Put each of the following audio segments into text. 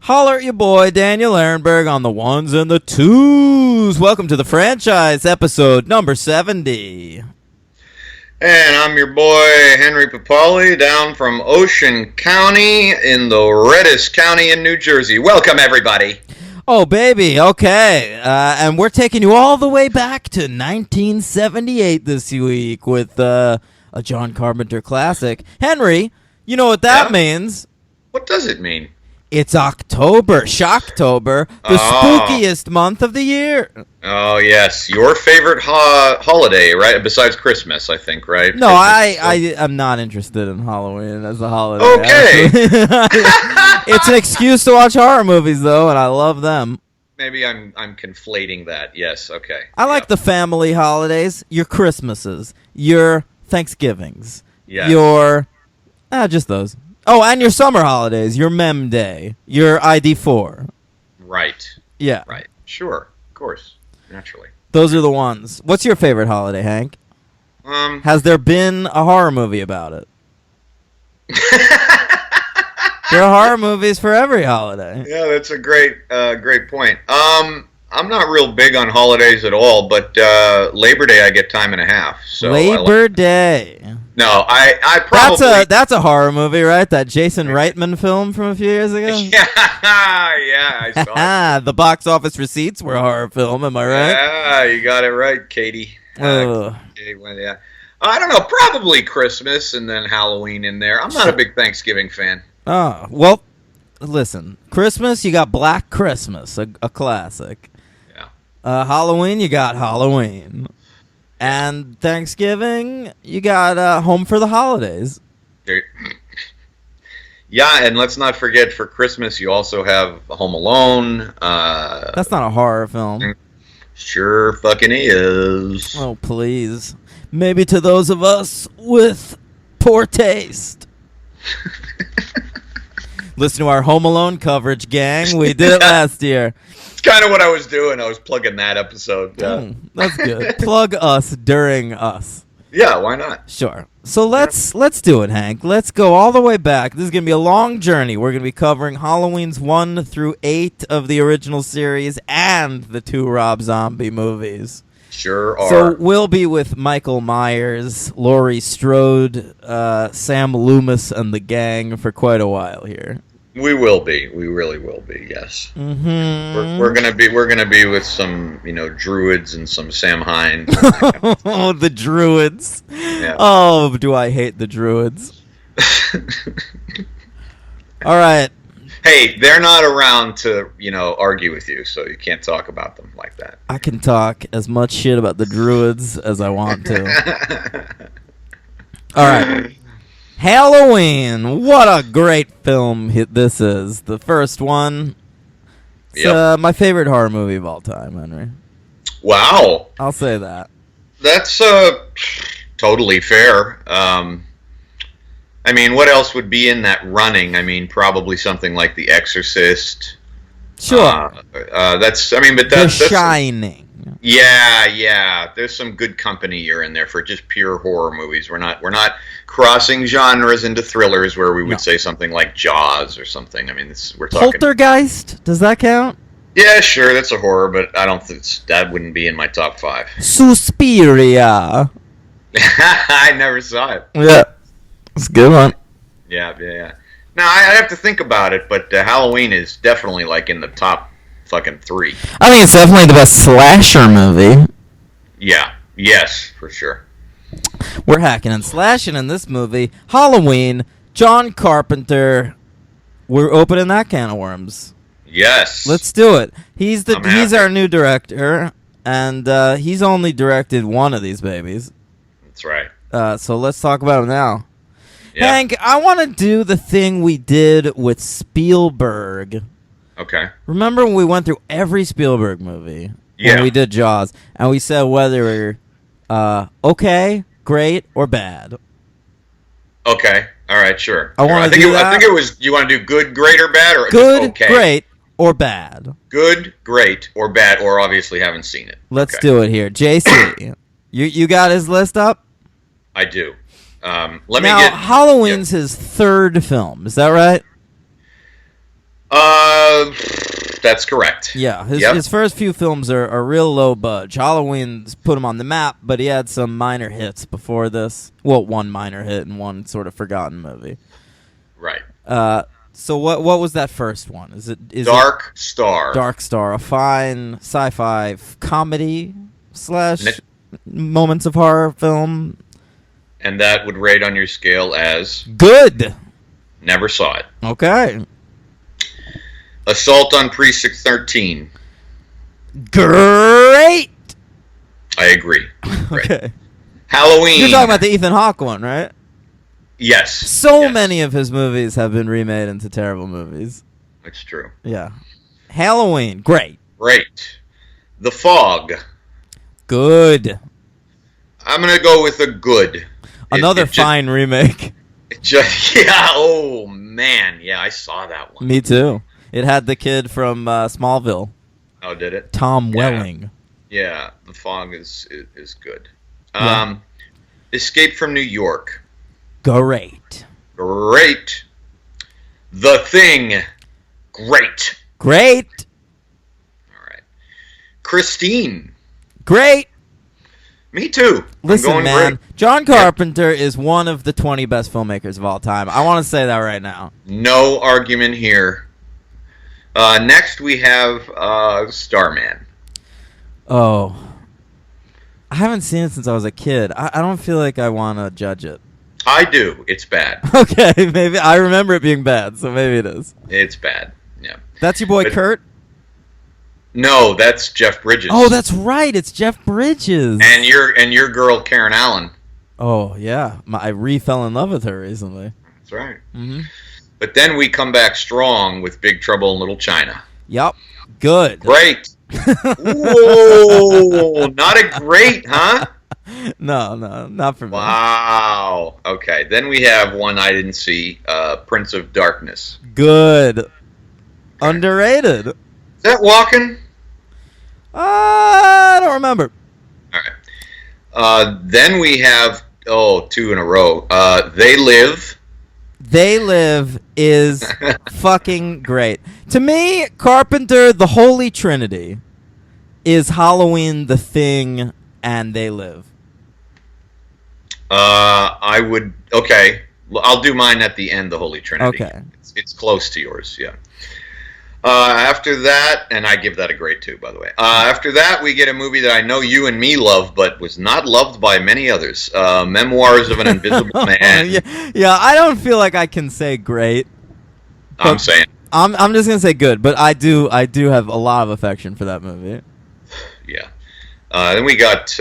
Holler at your boy, Daniel Ehrenberg, on the ones and the twos. Welcome to the franchise, episode number 70. And I'm your boy, Henry Papali, down from Ocean County in the reddest county in New Jersey. Welcome, everybody. Oh, baby, okay. And we're taking you all the way back to 1978 this week with a John Carpenter classic. Henry, you know what that means. What does it mean? It's October, Shocktober, the spookiest month of the year. Oh, yes. Your favorite holiday, right? Besides Christmas, I think, right? No, I'm not interested in Halloween as a holiday. Okay. It's an excuse to watch horror movies, though, and I love them. Maybe I'm conflating that. Yes, okay. I like the family holidays, your Christmases, your Thanksgivings, your... just those. Oh, and your summer holidays, your Mem Day, your ID4. Right. Yeah. Right. Sure. Of course. Naturally. Those are the ones. What's your favorite holiday, Hank? Has there been a horror movie about it? There are horror movies for every holiday. Yeah, that's a great point. I'm not real big on holidays at all, but Labor Day I get time and a half. So Labor Day. No, I probably... That's a horror movie, right? That Jason Reitman film from a few years ago? Yeah, I saw it. The box office receipts were a horror film, am I right? Yeah, you got it right, Katie. Yeah. I don't know, probably Christmas and then Halloween in there. I'm not a big Thanksgiving fan. Oh, well, listen. Christmas, you got Black Christmas, a classic. Yeah. Halloween, you got Halloween. And Thanksgiving, you got Home for the Holidays. Yeah, and let's not forget, for Christmas, you also have Home Alone. That's not a horror film. Sure fucking is. Oh, please. Maybe to those of us with poor taste. Listen to our Home Alone coverage, gang. We did it last year. It's kind of what I was doing. I was plugging that episode. That's good. Plug us during us. Yeah, why not? Sure. So let's do it, Hank. Let's go all the way back. This is going to be a long journey. We're going to be covering Halloween's 1 through 8 of the original series and the 2 Rob Zombie movies. Sure are. So we'll be with Michael Myers, Laurie Strode, Sam Loomis, and the gang for quite a while here. We will be. We really will be. Yes. Mm-hmm. We're gonna be with some druids and some Sam Hines. Oh, the druids. Yeah. Oh, do I hate the druids. All right. Hey, they're not around to argue with you, so you can't talk about them like that. I can talk as much shit about the druids as I want to. All right. Halloween. What a great film this is. The first one. It's my favorite horror movie of all time, Henry. Wow. I'll say that. That's totally fair. I mean, what else would be in that running? I mean, probably something like The Exorcist. Sure. The Shining. Yeah. There's some good company you're in there for just pure horror movies. We're not crossing genres into thrillers where we would say something like Jaws or something. I mean, we're talking Poltergeist. Does that count? Yeah, sure, that's a horror, but I don't think that wouldn't be in my top 5. Suspiria. I never saw it. Yeah. It's a good one. Yeah. Now, I have to think about it, but Halloween is definitely like in the top fucking 3. I think it's definitely the best slasher movie. Yeah. Yes, for sure. We're hacking and slashing in this movie. Halloween, John Carpenter. We're opening that can of worms. Yes. Let's do it. He's our new director, and he's only directed one of these babies. That's right. So let's talk about him now. Yeah. Hank, I want to do the thing we did with Spielberg. Okay. Remember when we went through every Spielberg movie? Yeah. When we did Jaws, and we said whether okay, great, or bad. Okay. All right. Sure. I think it was. You want to do good, great, or bad, or good, just okay? Great, or bad. Good, great, or bad, or obviously haven't seen it. Let's do it here, JC. you got his list up? I do. Halloween's his 3rd film. Is that right? Uh, that's correct. Yeah, Yep. his first few films are real low budge. Halloween's put him on the map, but he had some minor hits before this. Well, one minor hit and one sort of forgotten movie. Right. So what was that first one? Is Dark Star. Dark Star, a fine sci-fi comedy / moments of horror film? And that would rate on your scale as Good. never saw it. Okay. Assault on Precinct 13. Great. I agree. Right. Okay. Halloween. You're talking about the Ethan Hawke one, right? Yes. So Yes. many of his movies have been remade into terrible movies. That's true. Yeah. Halloween, great. Great. The Fog. Good. I'm going to go with a good. Another It just- fine remake. yeah, oh, man. Yeah, I saw that one. Me too. It had the kid from Smallville, Oh, did it? Tom Yeah. Welling. Yeah, The Fog is good. Yeah. Escape from New York. Great. Great. The Thing. Great. Great. All right. Christine. Great. Me too. Listen, I'm going man, great. John Carpenter is one of the 20 best filmmakers of all time. I want to say that right now. No argument here. Next we have Starman. Oh. I haven't seen it since I was a kid. I don't feel like I want to judge it. I do. It's bad. Okay, maybe. I remember it being bad, so maybe it is. It's bad. Yeah. That's your boy But- Kurt? No, that's Jeff Bridges. Oh, that's right. It's Jeff Bridges. and your girl Karen Allen. Oh, yeah. I fell in love with her recently. That's right. Mm-hmm. But then we come back strong with Big Trouble in Little China. Yep. Good. Great. Whoa, not a great, huh? No, not for me. Wow. Okay. Then we have one I didn't see, Prince of Darkness. Good. Underrated. Is that Walken? I don't remember. All right. Then we have two in a row. They Live. They Live is fucking great. To me, Carpenter, the Holy Trinity, is Halloween, The Thing, and They Live. I would. Okay. I'll do mine at the end. The Holy Trinity. Okay. It's close to yours. Yeah. After that, and I give that a grade 2, by the way. After that, we get a movie that I know you and me love, but was not loved by many others. Memoirs of an Invisible Man. yeah, I don't feel like I can say great. I'm saying. I'm just gonna say good, but I do have a lot of affection for that movie. Yeah. Then we got.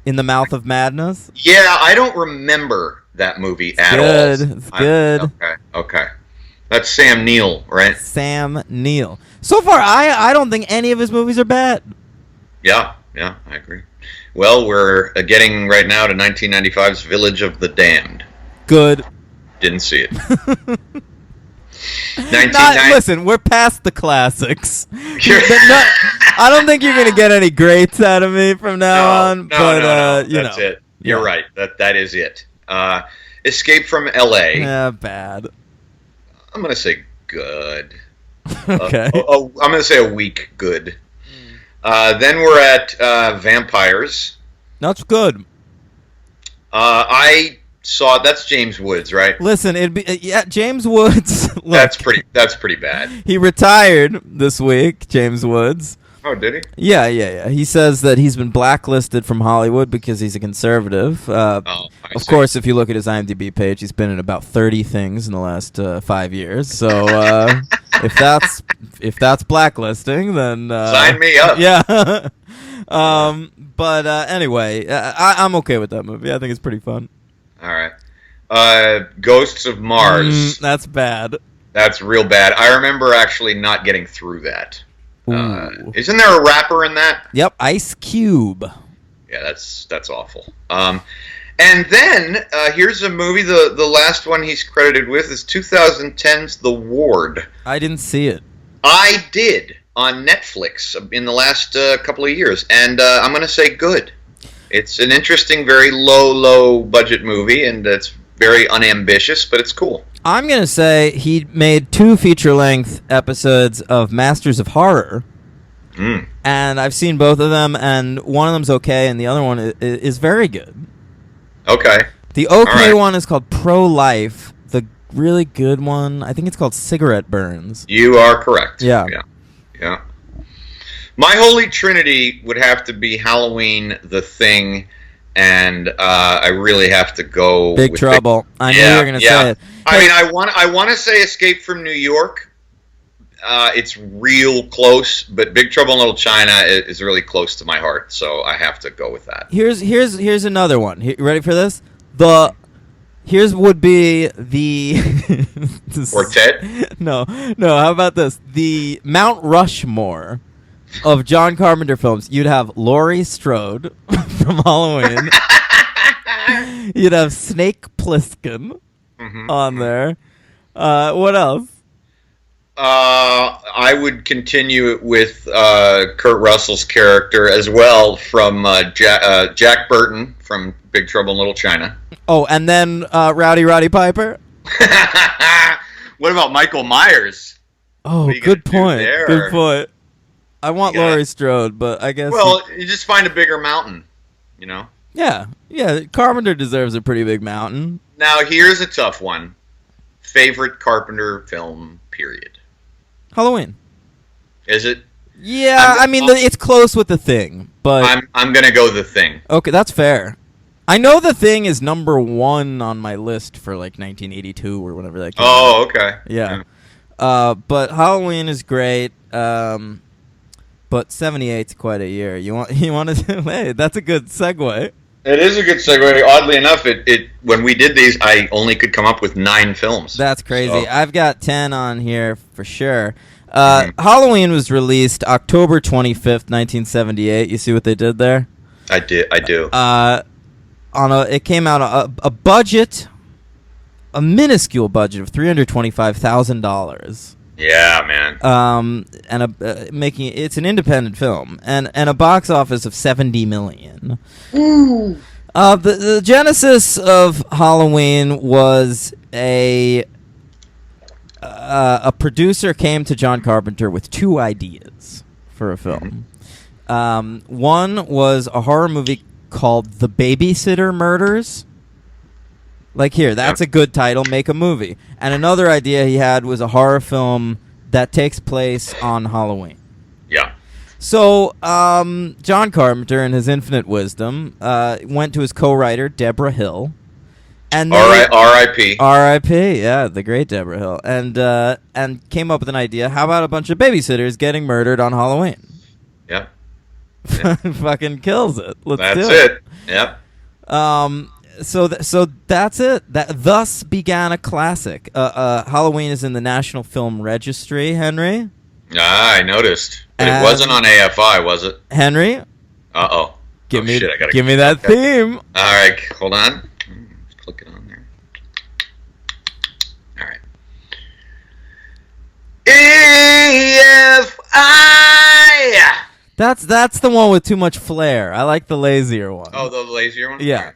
In the Mouth of Madness. Yeah, I don't remember that movie at good. all. It's good. Okay. That's Sam Neill, right? Sam Neill. So far, I don't think any of his movies are bad. Yeah, I agree. Well, we're getting right now to 1995's Village of the Damned. Good. Didn't see it. Listen, we're past the classics. I don't think you're gonna get any greats out of me from now on. No, you that's know. it. You're Yeah. right. That is it. Escape from L.A. Yeah, bad. I'm gonna say good. Okay. I'm gonna say a weak good. Then we're at Vampires. That's good. I saw that's James Woods, right? Listen, it'd be James Woods. Look, That's pretty bad. he retired this week, James Woods. Oh, did he? Yeah. He says that he's been blacklisted from Hollywood because he's a conservative. I Of see. course, if you look at his IMDb page, he's been in about 30 things in the last 5 years. So if that's blacklisting, then Sign me up. Yeah. But anyway, I'm okay with that movie. I think it's pretty fun. All right. Ghosts of Mars. That's bad. That's real bad. I remember actually not getting through that. Ooh. Isn't there a rapper in that? Yep, Ice Cube. Yeah, that's awful. And then here's a movie. The last one he's credited with is 2010's The Ward. I didn't see it. I did on Netflix in the last couple of years, and I'm going to say good. It's an interesting, very low budget movie, and it's very unambitious, but it's cool. I'm going to say he made 2 feature-length episodes of Masters of Horror. And I've seen both of them, and one of them's okay, and the other one is very good. Okay. The okay one is called Pro-Life. The really good one, I think it's called Cigarette Burns. You are correct. Yeah. My holy trinity would have to be Halloween, The Thing, and I really have to go Big with Trouble. I knew you were going to say it. I mean, I want to say Escape from New York. It's real close, but Big Trouble in Little China is really close to my heart, so I have to go with that. Here's another one. You ready for this? Here's would be the Quartet? No. How about this? The Mount Rushmore of John Carpenter films. You'd have Laurie Strode from Halloween. You'd have Snake Plissken on there. What else? I would continue it with Kurt Russell's character as well from Jack Burton from Big Trouble in Little China. Oh, and then Rowdy Piper? What about Michael Myers? Oh, good point. Good point. I want Laurie Strode, but I guess... Well, you just find a bigger mountain, you know? Yeah. Carpenter deserves a pretty big mountain. Now, here's a tough one. Favorite Carpenter film, period. Halloween. Is it? Yeah, it's close with The Thing, but... I'm going to go The Thing. Okay, that's fair. I know The Thing is number 1 on my list for, 1982 or whatever that came out. Oh, okay. Yeah. But Halloween is great, but 78's quite a year. You want to... Hey, that's a good segue. It is a good segue. Oddly enough, when we did these, I only could come up with 9 films. That's crazy. So. I've got 10 on here for sure. Halloween was released October 25th, 1978. You see what they did there? I do. It came out a budget, a minuscule budget of $325,000. Yeah, man. And it's an independent film, and a box office of $70 million. Ooh. The genesis of Halloween was a producer came to John Carpenter with 2 ideas for a film. One was a horror movie called The Babysitter Murders. That's a good title, make a movie. And another idea he had was a horror film that takes place on Halloween. Yeah. So, John Carpenter, in his infinite wisdom, went to his co-writer, Deborah Hill. And R.I.P. R.I.P., yeah, the great Deborah Hill. And came up with an idea, how about a bunch of babysitters getting murdered on Halloween? Yeah. Fucking kills it. Let's do it. Yep. So that's it. Thus began a classic. Halloween is in the National Film Registry, Henry. I noticed. But it wasn't on AFI, was it? Henry? Uh-oh. Give me that theme. All right, hold on. Click it on there. All right. AFI! That's the one with too much flair. I like the lazier one. Oh, the lazier one? Yeah.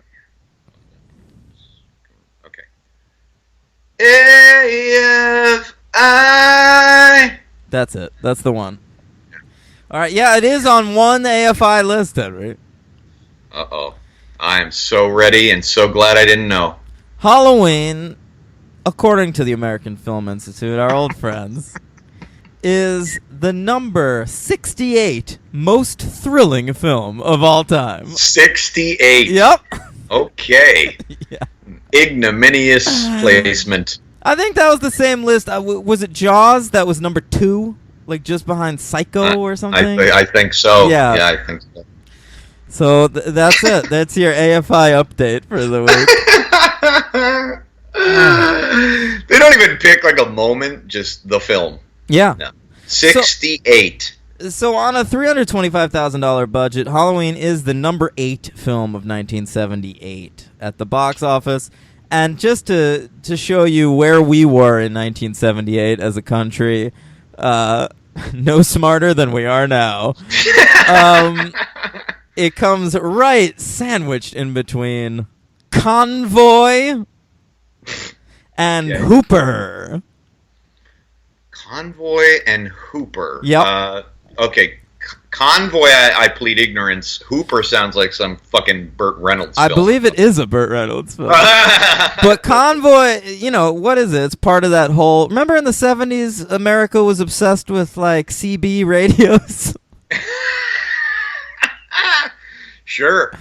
Okay. AFI! That's it. That's the one. All right. Yeah, it is on one AFI list, Henry. Uh-oh. I am so ready and so glad I didn't know. Halloween, according to the American Film Institute, our old friends, is the number 68 most thrilling film of all time. 68. Yep. Okay. Yeah. Ignominious placement. I think that was the same list. Was it Jaws that was number 2? Just behind Psycho or something? I think so. Yeah, I think so. So that's it. That's your AFI update for the week. They don't even pick a moment, just the film. Yeah. No. 68. So on a $325,000 budget, Halloween is the number 8 film of 1978 at the box office. And just to show you where we were in 1978 as a country, no smarter than we are now. It comes right sandwiched in between Convoy and Okay. Hooper. Convoy and Hooper. Yep. Okay. Convoy, I plead ignorance. Hooper sounds like some fucking Burt Reynolds I film. believe it is a Burt Reynolds film. But Convoy, what is it? It's part of that whole... Remember in the 70s, America was obsessed with, like, CB radios? Sure.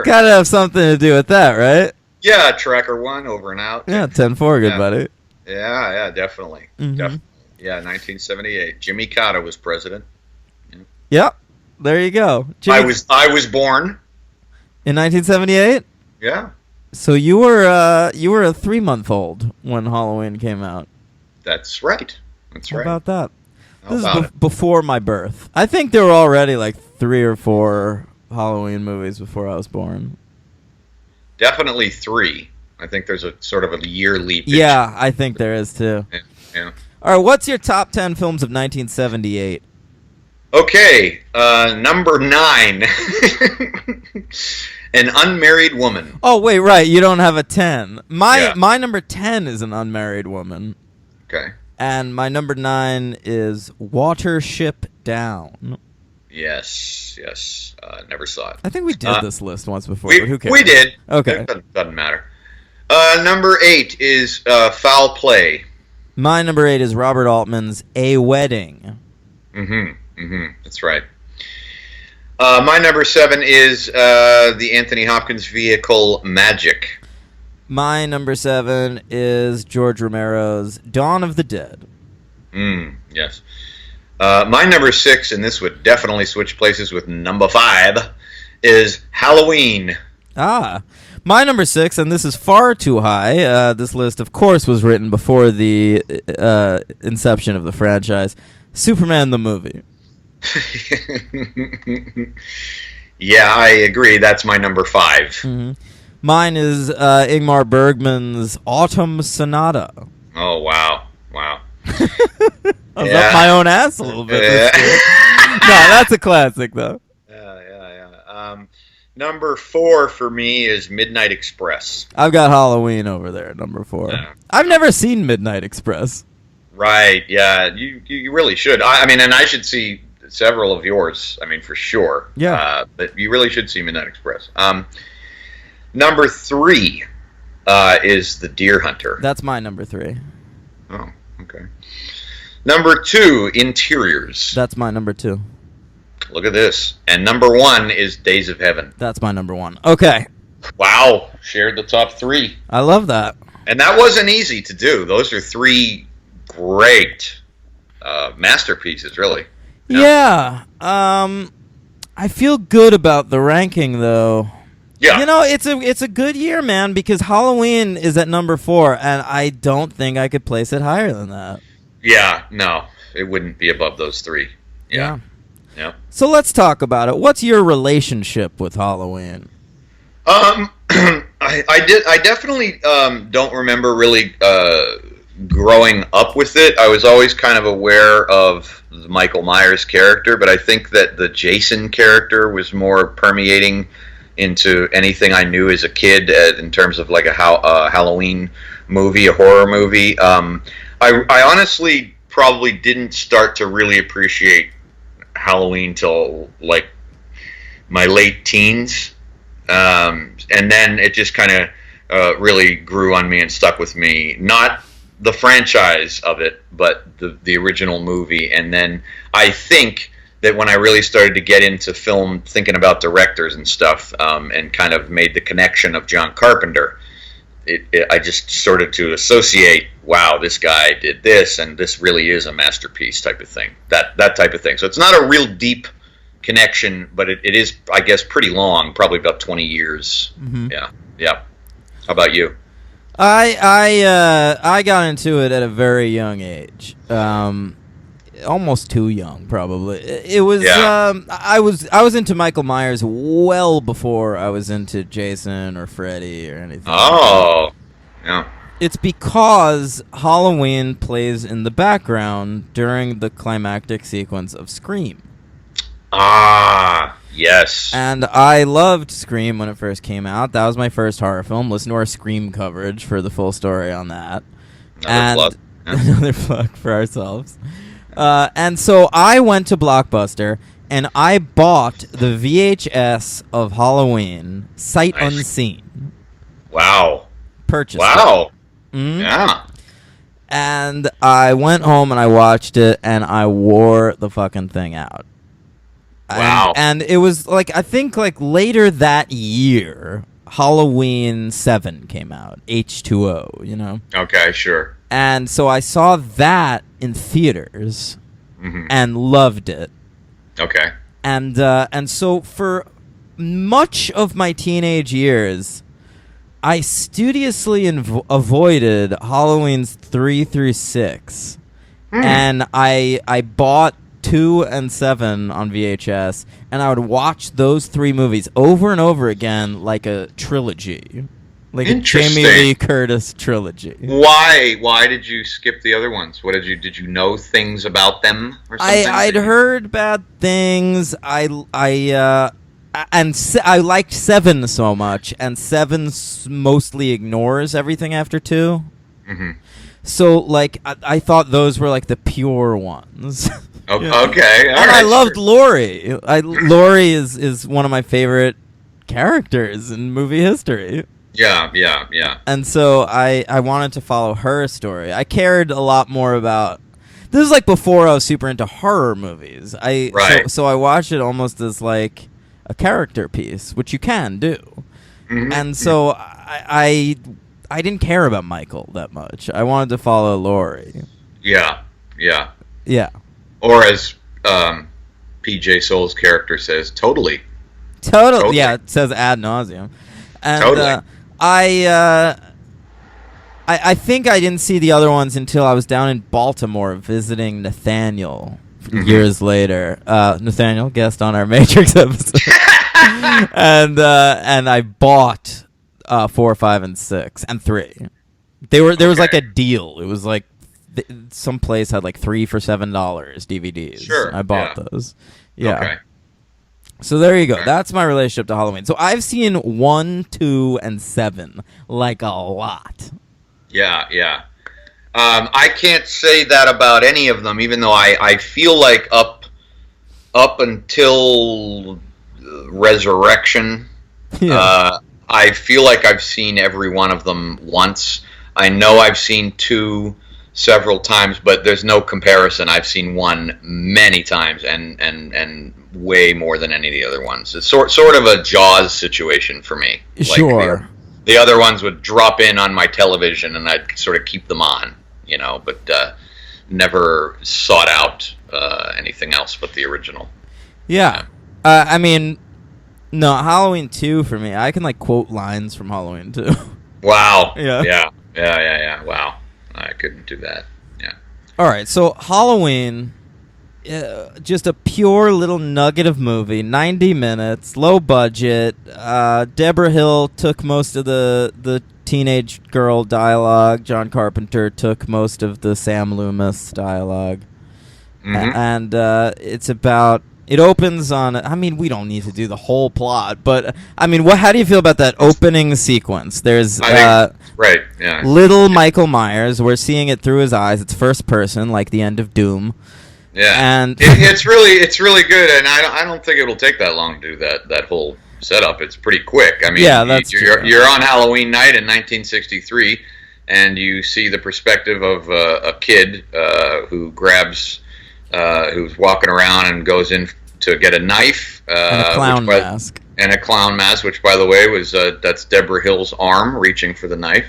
Gotta have something to do with that, right? Yeah, Tracker 1, over and out. Yeah, 10-4, good Yeah. buddy. Yeah, definitely. Mhm. Yeah, 1978. Jimmy Carter was president. Yep. There you go. I was born. In 1978? Yeah, So you were a 3-month-old when Halloween came out. that's right. That's How right. about that? How This about is before my birth. I think there were already like 3 or 4 Halloween movies before I was born. Definitely 3. I think there's a sort of a year leap. Yeah, I think there is too. Yeah. All right, what's your top 10 films of 1978? Okay, number 9. An Unmarried Woman. Oh, wait, right. You don't have a 10. Yeah. My number 10 is An Unmarried Woman. Okay. And my number 9 is Watership Down. Yes. Never saw it. I think we did this list once before, We, but who cares? we did. Okay. It doesn't matter. Number 8 is Foul Play. My number 8 is Robert Altman's A Wedding. That's right. My number 7 is the Anthony Hopkins vehicle Magic. My number 7 is George Romero's Dawn of the Dead. Yes. My number 6, and this would definitely switch places with number 5, is Halloween. My number 6, and this is far too high. This list, of course, was written before the inception of the franchise. Superman the movie. Yeah, I agree. That's my number 5. Mm-hmm. Mine is Ingmar Bergman's Autumn Sonata. Oh, wow. I was up my own ass a little bit. No, that's a classic, though. Yeah. Number 4 for me is Midnight Express. I've got Halloween over there at number 4. Yeah. I've never seen Midnight Express. Right, yeah. You really should. I mean, and I should see several of yours, I mean, for sure. Yeah. But you really should see Midnight Express. Number 3 is The Deer Hunter. That's my number 3. Oh, okay. Number 2, Interiors. That's my number 2. Look at this. And number 1 is Days of Heaven. That's my number 1. Okay. Wow, shared the top 3. I love that. And that wasn't easy to do. Those are 3 great masterpieces, really. Yeah. I feel good about the ranking, though. Yeah. It's a good year, man, because Halloween is at number 4, and I don't think I could place it higher than that. Yeah, no, it wouldn't be above those 3. Yeah. So let's talk about it. What's your relationship with Halloween? I definitely don't remember really growing up with it. I was always kind of aware of the Michael Myers character, but I think that the Jason character was more permeating into anything I knew as a kid in terms of like a Halloween movie, a horror movie. I honestly probably didn't start to really appreciate Halloween till like my late teens, and then it just kind of really grew on me and stuck with me. Not the franchise of it, but the original movie. And then I think that when I really started to get into film, thinking about directors and stuff, and kind of made the connection of John Carpenter, I just started to associate, wow, this guy did this, and this really is a masterpiece type of thing. That type of thing. So it's not a real deep connection, but it is, I guess, pretty long, probably about 20 years. Mm-hmm. Yeah. How about you? I got into it at a very young age. Almost too young, probably. It was. Yeah. I was into Michael Myers well before I was into Jason or Freddy or anything. Oh, yeah. It's because Halloween plays in the background during the climactic sequence of Scream. Ah, Yes. And I loved Scream when it first came out. That was my first horror film. Listen to our Scream coverage for the full story on that. Another plug. Yeah. Another plug for ourselves. And so I went to Blockbuster and I bought the VHS of Halloween, sight Nice. unseen. Wow. Purchased Wow. it. Mhm. Yeah. And I went home and I watched it and I wore the fucking thing out. Wow. And it was like, I think like later that year, Halloween 7 came out, H2O, you know? Okay, sure. And so I saw that in theaters Hmm. and loved it. Okay. And so for much of my teenage years, I studiously avoided Halloween's 3 through 6. And I bought 2 and 7 on VHS, and I would watch those 3 movies over and over again like a trilogy. Like a Jamie Interesting. Lee Curtis trilogy. Why did you skip the other ones? What did you know things about them or something? I'd heard bad things. I liked 7 so much, and 7 mostly ignores everything after 2. Hmm. So like I thought those were like the pure ones. Okay. Yeah. All And right. I loved Sure. Laurie. Laurie is one of my favorite characters in movie history. Yeah. And so I wanted to follow her story. I cared a lot more about. This is like before I was super into horror movies. Right. So I watched it almost as like a character piece, which you can do. Mhm. And so I didn't care about Michael that much. I wanted to follow Laurie. Yeah. Yeah. Or as PJ Soul's character says, totally. Totally. Yeah, it says ad nauseum. And Totally. I think I didn't see the other ones until I was down in Baltimore visiting Nathaniel years later. Nathaniel, guest on our Matrix episode. and I bought 4, 5, and 6, and 3. There was like Okay. a deal. It was like some place had like 3 for $7 DVDs. Sure, I bought yeah. those. Yeah. Okay. So there you go. Okay. That's my relationship to Halloween. So I've seen 1, 2, and 7 like a lot. Yeah. I can't say that about any of them, even though I feel like up until Resurrection, Yeah. I feel like I've seen every one of them once. I know I've seen 2 several times, but there's no comparison. I've seen 1 many times, and way more than any of the other ones. It's sort of a Jaws situation for me. Like Sure. the other ones would drop in on my television, and I'd sort of keep them on, but never sought out anything else but the original. Yeah. I mean, no, Halloween 2 for me. I can like quote lines from Halloween 2. Wow. Yeah. Yeah. Wow. I couldn't do that. Yeah. All right, so Halloween, just a pure little nugget of movie, 90 minutes, low budget. Deborah Hill took most of the teenage girl dialogue. John Carpenter took most of the Sam Loomis dialogue. Mhm. And it's about. It opens on. I mean, we don't need to do the whole plot, but I mean, how do you feel about that opening sequence? There's I think, right. Yeah. little Michael Myers. We're seeing it through his eyes. It's first person, like the end of Doom. Yeah. And It's really good, and I don't think it'll take that long to do that whole setup. It's pretty quick. I mean, Yeah, that's you're true. you're on Halloween night in 1963, and you see the perspective of a kid who's walking around and goes in to get a knife and a clown which mask. and a clown mask, which by the way was that's Deborah Hill's arm reaching for the knife.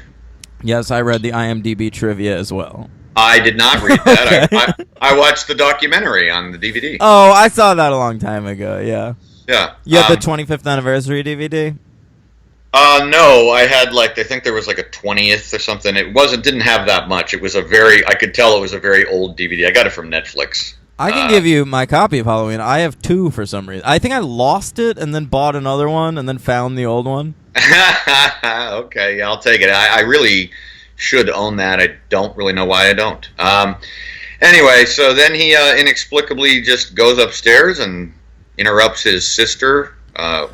Yes, I read the IMDb trivia as well. I did not read that. Okay. I watched the documentary on the DVD. Oh, I saw that a long time ago. Yeah, Yeah. you had the 25th anniversary DVD. No, I had I think there was like a 20th or something. Didn't have that much. I could tell it was a very old DVD. I got it from Netflix. I can give you my copy of Halloween. I have 2 for some reason. I think I lost it and then bought another one and then found the old one. Okay, yeah, I'll take it. I really should own that. I don't really know why I don't. Anyway, so then he inexplicably just goes upstairs and interrupts his sister.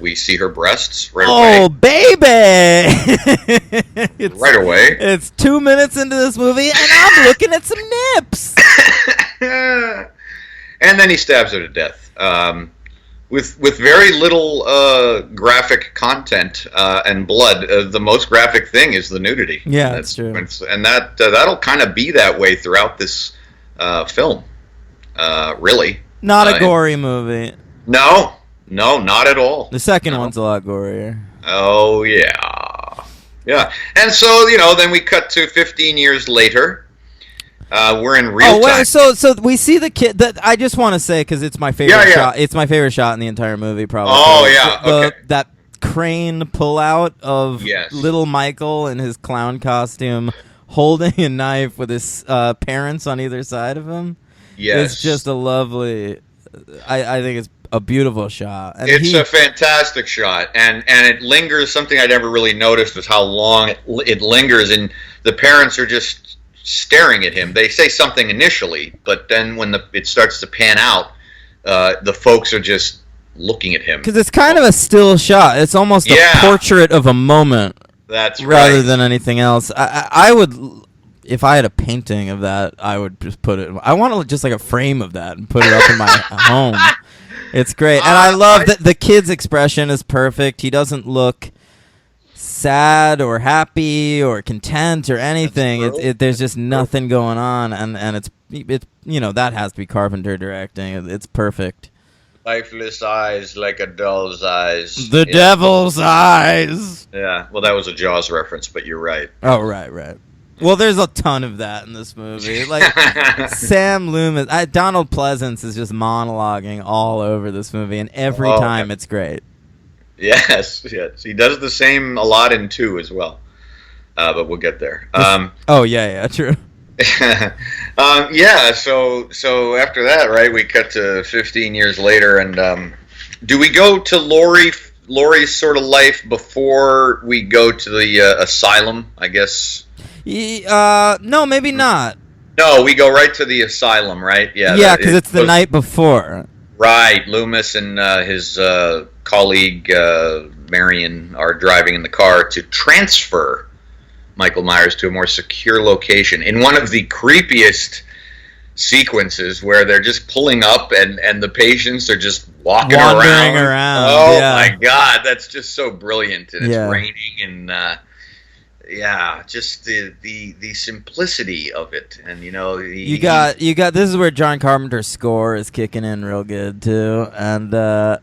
We see her breasts right Oh, away. baby! Right away. It's 2 minutes into this movie, and I'm looking at some nips. And then he stabs her to death. With very little graphic content and blood. The most graphic thing is the nudity. Yeah, that's true. And that'll kind of be that way throughout this film. Really. Not a gory movie. No, not at all. The second one's a lot gorier. Oh, yeah. Yeah. And so, then we cut to 15 years later. We're in real time. So we see the kid. That I just want to say, because it's my favorite shot. It's my favorite shot in the entire movie, probably. Oh, yeah. Okay. That crane pullout of Yes. little Michael in his clown costume holding a knife with his parents on either side of him. Yes. It's just a lovely... I think it's a beautiful shot. And it's a fantastic shot, and it lingers. Something I never really noticed was how long it lingers, and the parents are just staring at him. They say something initially, but then when it starts to pan out, the folks are just looking at him. Because it's kind of a still shot. It's almost a portrait of a moment. That's rather than anything else. I would... If I had a painting of that, I would just put it... I want just like a frame of that and put it up in my home. It's great. And I love that the kid's expression is perfect. He doesn't look sad or happy or content or anything. There's just nothing going on. And it's that has to be Carpenter directing. It's perfect. Lifeless eyes like a doll's eyes. The devil's eyes. Yeah. Well, that was a Jaws reference, but you're right. Oh, right. Well, there's a ton of that in this movie. Like Sam Loomis, Donald Pleasance is just monologuing all over this movie, and every time it's great. Yes. He does the same a lot in 2 as well, but we'll get there. True. So after that, right, we cut to 15 years later, and do we go to Laurie's sort of life before we go to the asylum, I guess? No, maybe not. No, we go right to the asylum, right? Yeah, because it's the night before. Right. Loomis and his colleague, Marion, are driving in the car to transfer Michael Myers to a more secure location in one of the creepiest sequences where they're just pulling up and the patients are just wandering around. Oh, my God. That's just so brilliant. And it's raining and... just the simplicity of it, and you got this is where John Carpenter's score is kicking in real good too, and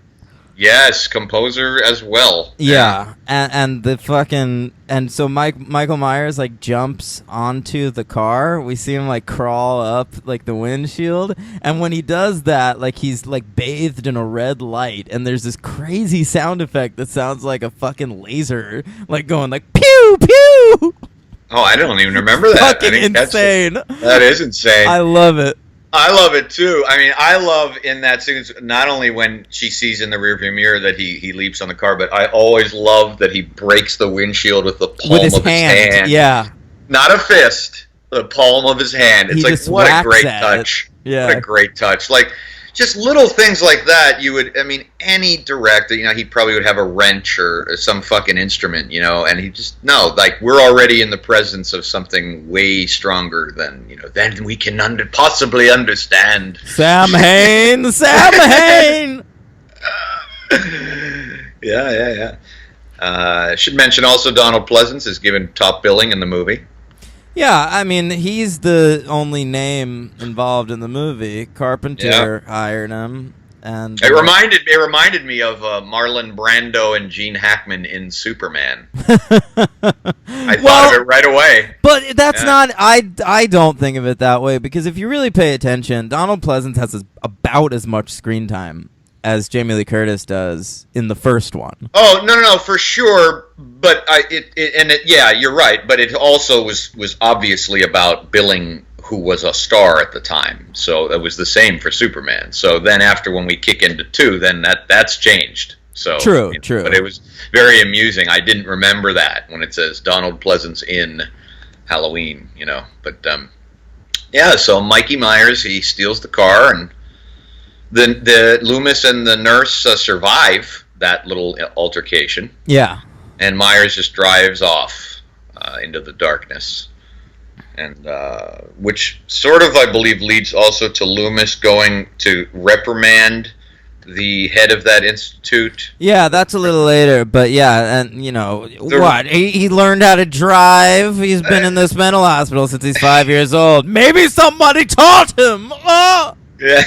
yes, composer as well. Yeah, and the fucking so Michael Myers like jumps onto the car. We see him like crawl up like the windshield, and when he does that, like he's like bathed in a red light, and there's this crazy sound effect that sounds like a fucking laser, like going like pew pew. Oh, I don't even remember that. Fucking insane. That is insane. I love it. I love it too. I mean, I love in that sequence not only when she sees in the rearview mirror that he leaps on the car, but I always love that he breaks the windshield with the palm of his hand. Yeah, not a fist, the palm of his hand. It's like what a great touch. Yeah, what a great touch. Like just little things like that. Any director, he probably would have a wrench or some fucking instrument, and he just we're already in the presence of something way stronger than we can possibly understand. Sam Hain. Yeah. I should mention also Donald Pleasance is given top billing in the movie. Yeah, I mean, he's the only name involved in the movie. Carpenter hired him, and it reminded me of Marlon Brando and Gene Hackman in Superman. I thought of it right away. But that's not. I don't think of it that way, because if you really pay attention, Donald Pleasance has about as much screen time as Jamie Lee Curtis does in the first one. Oh, no, for sure. But you're right. But it also was obviously about billing who was a star at the time. So it was the same for Superman. So then after when we kick into 2, then that's changed. So true. But it was very amusing. I didn't remember that when it says Donald Pleasance in Halloween, But so Mikey Myers, he steals the car and The Loomis and the nurse survive that little altercation, Yeah. and Myers just drives off into the darkness, and which sort of, I believe, leads also to Loomis going to reprimand the head of that institute. Yeah, that's a little later, but yeah, and what? He learned how to drive. He's been in this mental hospital since he's 5 years old. Maybe somebody taught him. Oh! Yeah.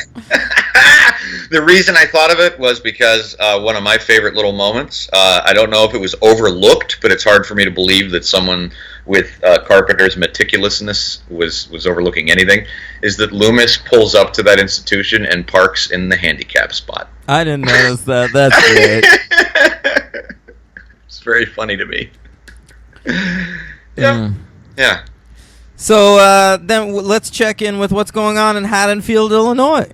The reason I thought of it was because one of my favorite little moments, I don't know if it was overlooked, but it's hard for me to believe that someone with Carpenter's meticulousness was overlooking anything, is that Loomis pulls up to that institution and parks in the handicap spot. I didn't notice that. That's great. It's very funny to me. Yeah. Yeah. So then let's check in with what's going on in Haddonfield, Illinois.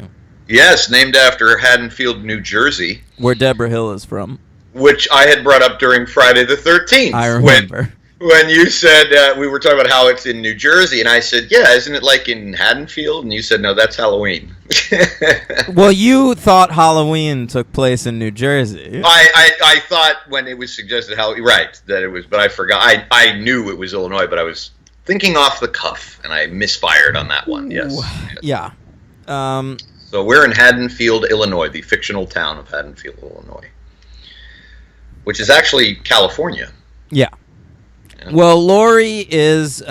Yes, named after Haddonfield, New Jersey. Where Deborah Hill is from. Which I had brought up during Friday the 13th. I remember. When you said, we were talking about how it's in New Jersey, and I said, yeah, isn't it like in Haddonfield? And you said, no, that's Halloween. Well, you thought Halloween took place in New Jersey. I thought when it was suggested that it was, but I forgot. I knew it was Illinois, but I was thinking off the cuff, and I misfired on that one, yes. Yeah. So we're in Haddonfield, Illinois, the fictional town of Haddonfield, Illinois, which is actually California. Yeah. Well, Lori is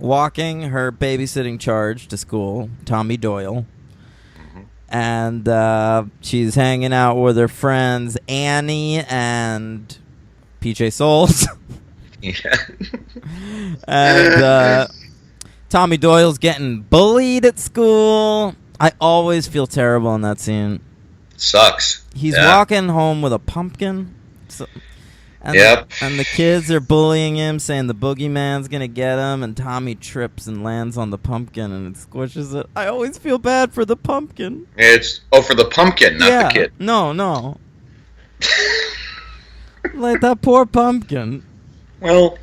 walking her babysitting charge to school, Tommy Doyle. Mm-hmm. And she's hanging out with her friends Annie and PJ Souls. Yeah. And Tommy Doyle's getting bullied at school. I always feel terrible in that scene. Sucks. He's walking home with a pumpkin. And the kids are bullying him, saying the boogeyman's going to get him, and Tommy trips and lands on the pumpkin and it squishes it. I always feel bad for the pumpkin. For the pumpkin, not the kid. No. Like that poor pumpkin. Well,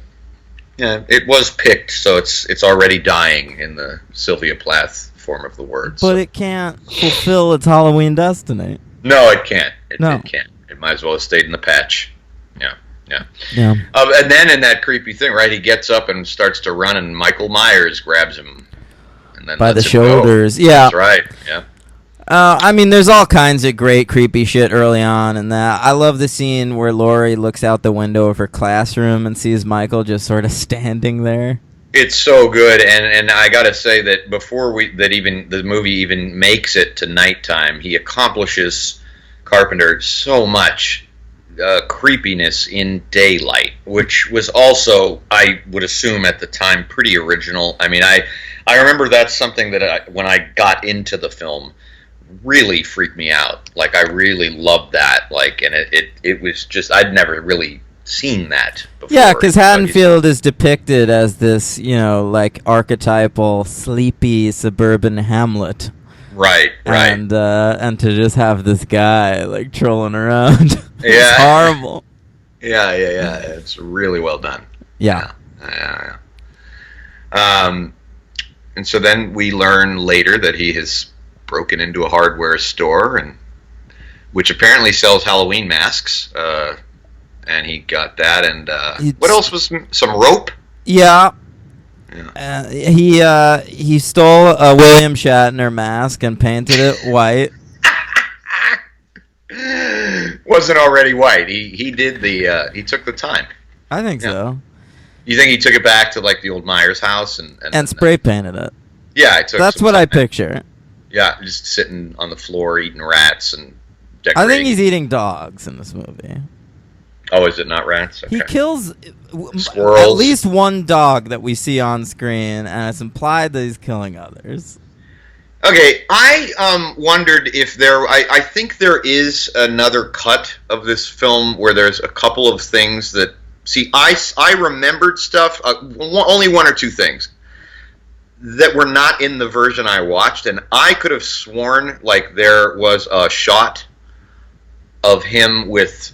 yeah, it was picked, so it's already dying in the Sylvia Plath form of the word. But it can't fulfill its Halloween destiny. No, it can't. It can't. It might as well have stayed in the patch. Yeah. And then in that creepy thing, right, he gets up and starts to run, and Michael Myers grabs him. And then by the shoulders. Yeah. That's right, yeah. I mean, there's all kinds of great creepy shit early on in that. I love the scene where Laurie looks out the window of her classroom and sees Michael just sort of standing there. It's so good, and I gotta say that before the movie even makes it to nighttime, he accomplishes Carpenter so much creepiness in daylight, which was also, I would assume at the time, pretty original. I mean, I remember that's something that when I got into the film, really freaked me out. Like, I really loved that. Like, and it was just, I'd never really seen that before. Yeah, because Haddonfield is depicted as this, like archetypal, sleepy suburban hamlet. Right. And to just have this guy like trolling around, it's horrible. Yeah. It's really well done. Yeah. And so then we learn later that he has broken into a hardware store, which apparently sells Halloween masks. And he got that. And what else was some rope? Yeah. He stole a William Shatner mask and painted it white. Wasn't already white. He did he took the time. I think so. You think he took it back to like the old Myers house and spray painted it? Yeah, it took. That's what I picture. Yeah, just sitting on the floor eating rats and decorating. I think he's eating dogs in this movie. Oh, is it not rats? Okay. He kills squirrels. At least one dog that we see on screen, and it's implied that he's killing others. Okay, I wondered if I think there is another cut of this film where there's a couple of things that... See, I remembered stuff, only one or two things, that were not in the version I watched, and I could have sworn like there was a shot of him with...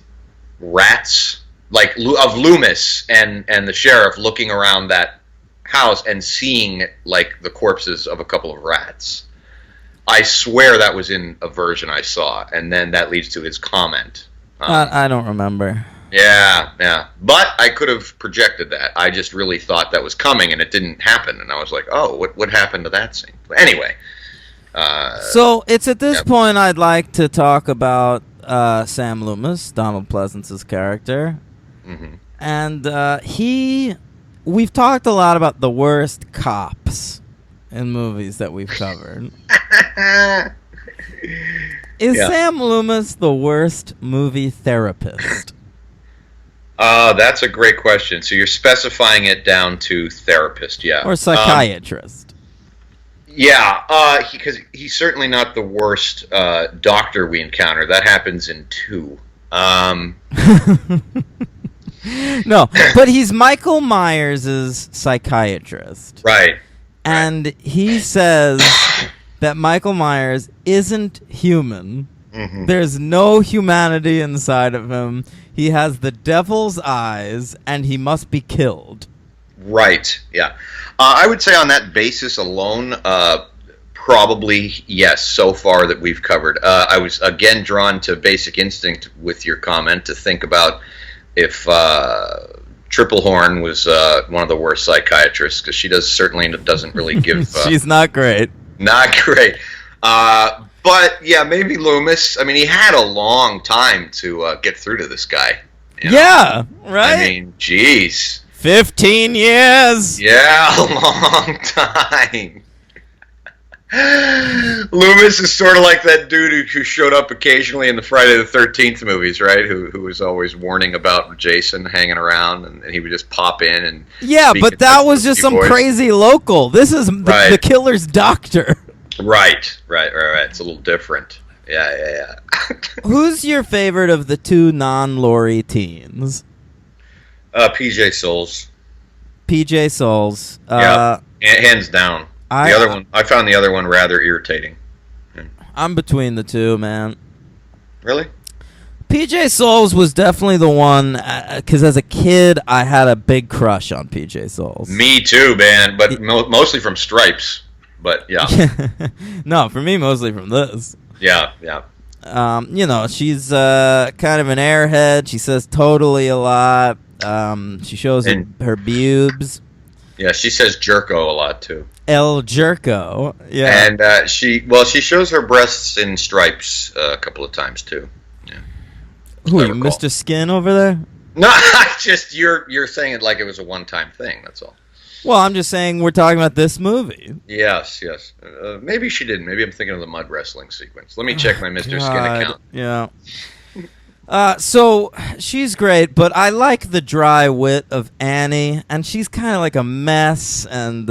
rats, like of Loomis and the sheriff looking around that house and seeing like the corpses of a couple of rats. I swear that was in a version I saw, and then that leads to his comment. I don't remember. Yeah. But I could have projected that. I just really thought that was coming, and it didn't happen. And I was like, oh, what happened to that scene? But anyway. So it's at this point I'd like to talk about Sam Loomis, Donald Pleasance's character. Mm-hmm. And we've talked a lot about the worst cops in movies that we've covered. Is Sam Loomis the worst movie therapist? That's a great question. So you're specifying it down to therapist, yeah. Or psychiatrist. Because he's certainly not the worst doctor we encounter. That happens in 2. No, but he's Michael Myers' psychiatrist. Right. And he says that Michael Myers isn't human. Mm-hmm. There's no humanity inside of him. He has the devil's eyes, and he must be killed. Right, yeah. I would say on that basis alone, probably yes, so far that we've covered. I was, again, drawn to Basic Instinct with your comment to think about if Triplehorn was one of the worst psychiatrists, because she certainly doesn't really give... She's not great. Not great. But, yeah, maybe Loomis. I mean, he had a long time to get through to this guy. You know? Yeah, right? I mean, jeez. 15 years! Yeah, a long time. Loomis is sort of like that dude who showed up occasionally in the Friday the 13th movies, right? Who was always warning about Jason hanging around, and he would just pop in and... Yeah, but that was just some crazy local. This is the killer's doctor. Right. It's a little different. Yeah. Who's your favorite of the 2 non-Laurie teens? PJ Souls. PJ Souls. Yeah, hands down. I found the other one rather irritating. I'm between the 2, man. Really? PJ Souls was definitely the one, because as a kid, I had a big crush on PJ Souls. Me too, man, but mostly from Stripes. But, yeah. No, for me, mostly from this. Yeah. She's kind of an airhead. She says totally a lot. She shows her pubes. Yeah, she says jerko a lot, too. El Jerko, yeah. And she shows her breasts in Stripes a couple of times, too. Yeah. Who are you, Mr. Skin over there? No, just you're saying it like it was a one-time thing, that's all. Well, I'm just saying we're talking about this movie. Yes. Maybe she didn't. Maybe I'm thinking of the mud wrestling sequence. Let me check my Mr. Skin account. Yeah. So she's great, but I like the dry wit of Annie, and she's kind of like a mess, and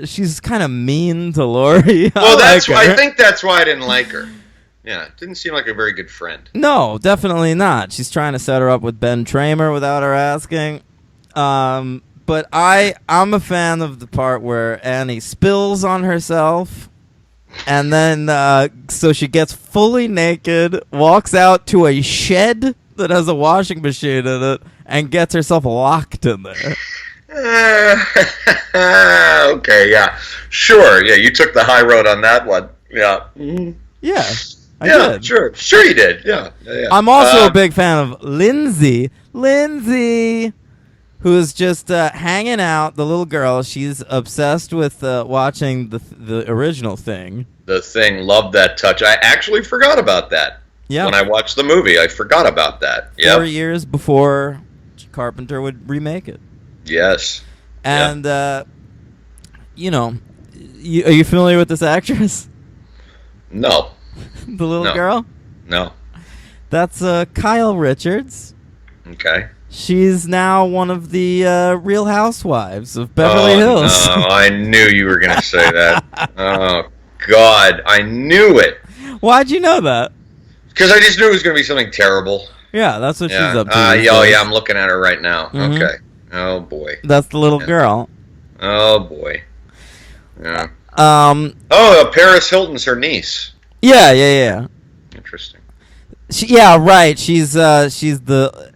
she's kind of mean to Laurie. Well, I think that's why I didn't like her. Yeah, didn't seem like a very good friend. No, definitely not. She's trying to set her up with Ben Tramer without her asking. But I'm a fan of the part where Annie spills on herself, and then so she gets fully naked, walks out to a shed that has a washing machine in it, and gets herself locked in there. Okay, yeah. Sure, yeah, you took the high road on that one. Yeah. Yeah, I did. Sure you did. Yeah. I'm also a big fan of Lindsay, who is just hanging out, the little girl. She's obsessed with watching the original Thing. The Thing, loved that touch. I actually forgot about that. Yeah. When I watched the movie, I forgot about that. 4 years before Carpenter would remake it. Yes. And, are you familiar with this actress? No. The little girl? No. That's Kyle Richards. Okay. She's now one of the Real Housewives of Beverly Hills. No, I knew you were going to say that. Oh, God. I knew it. Why'd you know that? Because I just knew it was going to be something terrible. Yeah, that's what she's up to. I'm looking at her right now. Mm-hmm. Okay. Oh, boy. That's the little girl. Oh, boy. Yeah. Paris Hilton's her niece. Yeah. Interesting. Right. She's the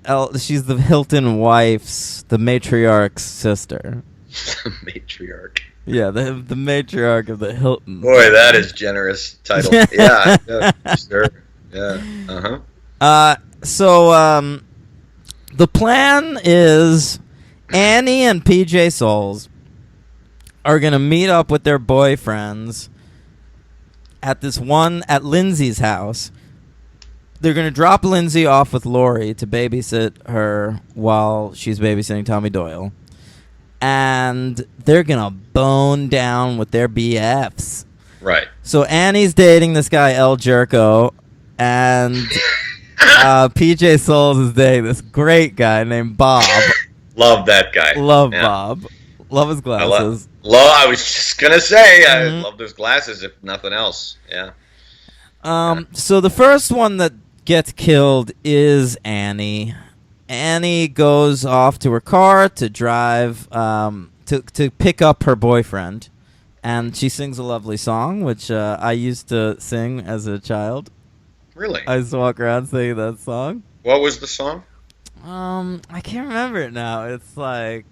Hilton wife's, the matriarch's sister. The matriarch. Yeah, the matriarch of the Hilton. Boy, that is generous title. Yeah, yeah, sure. Yeah. Uh-huh. So the plan is Annie and PJ Souls are gonna meet up with their boyfriends at Lindsay's house. They're gonna drop Lindsay off with Lori to babysit her while she's babysitting Tommy Doyle, and they're gonna bone down with their BFs. Right. So Annie's dating this guy El Jerko, and PJ Souls is dating this great guy named Bob. Love that guy. Love Yeah. Bob. Love his glasses. I was just gonna say, I love those glasses, if nothing else. Yeah. So the first one that gets killed is Annie. Annie goes off to her car to drive to pick up her boyfriend, and she sings a lovely song, which I used to sing as a child. Really? I used to walk around singing that song. What was the song? I can't remember it now. It's like,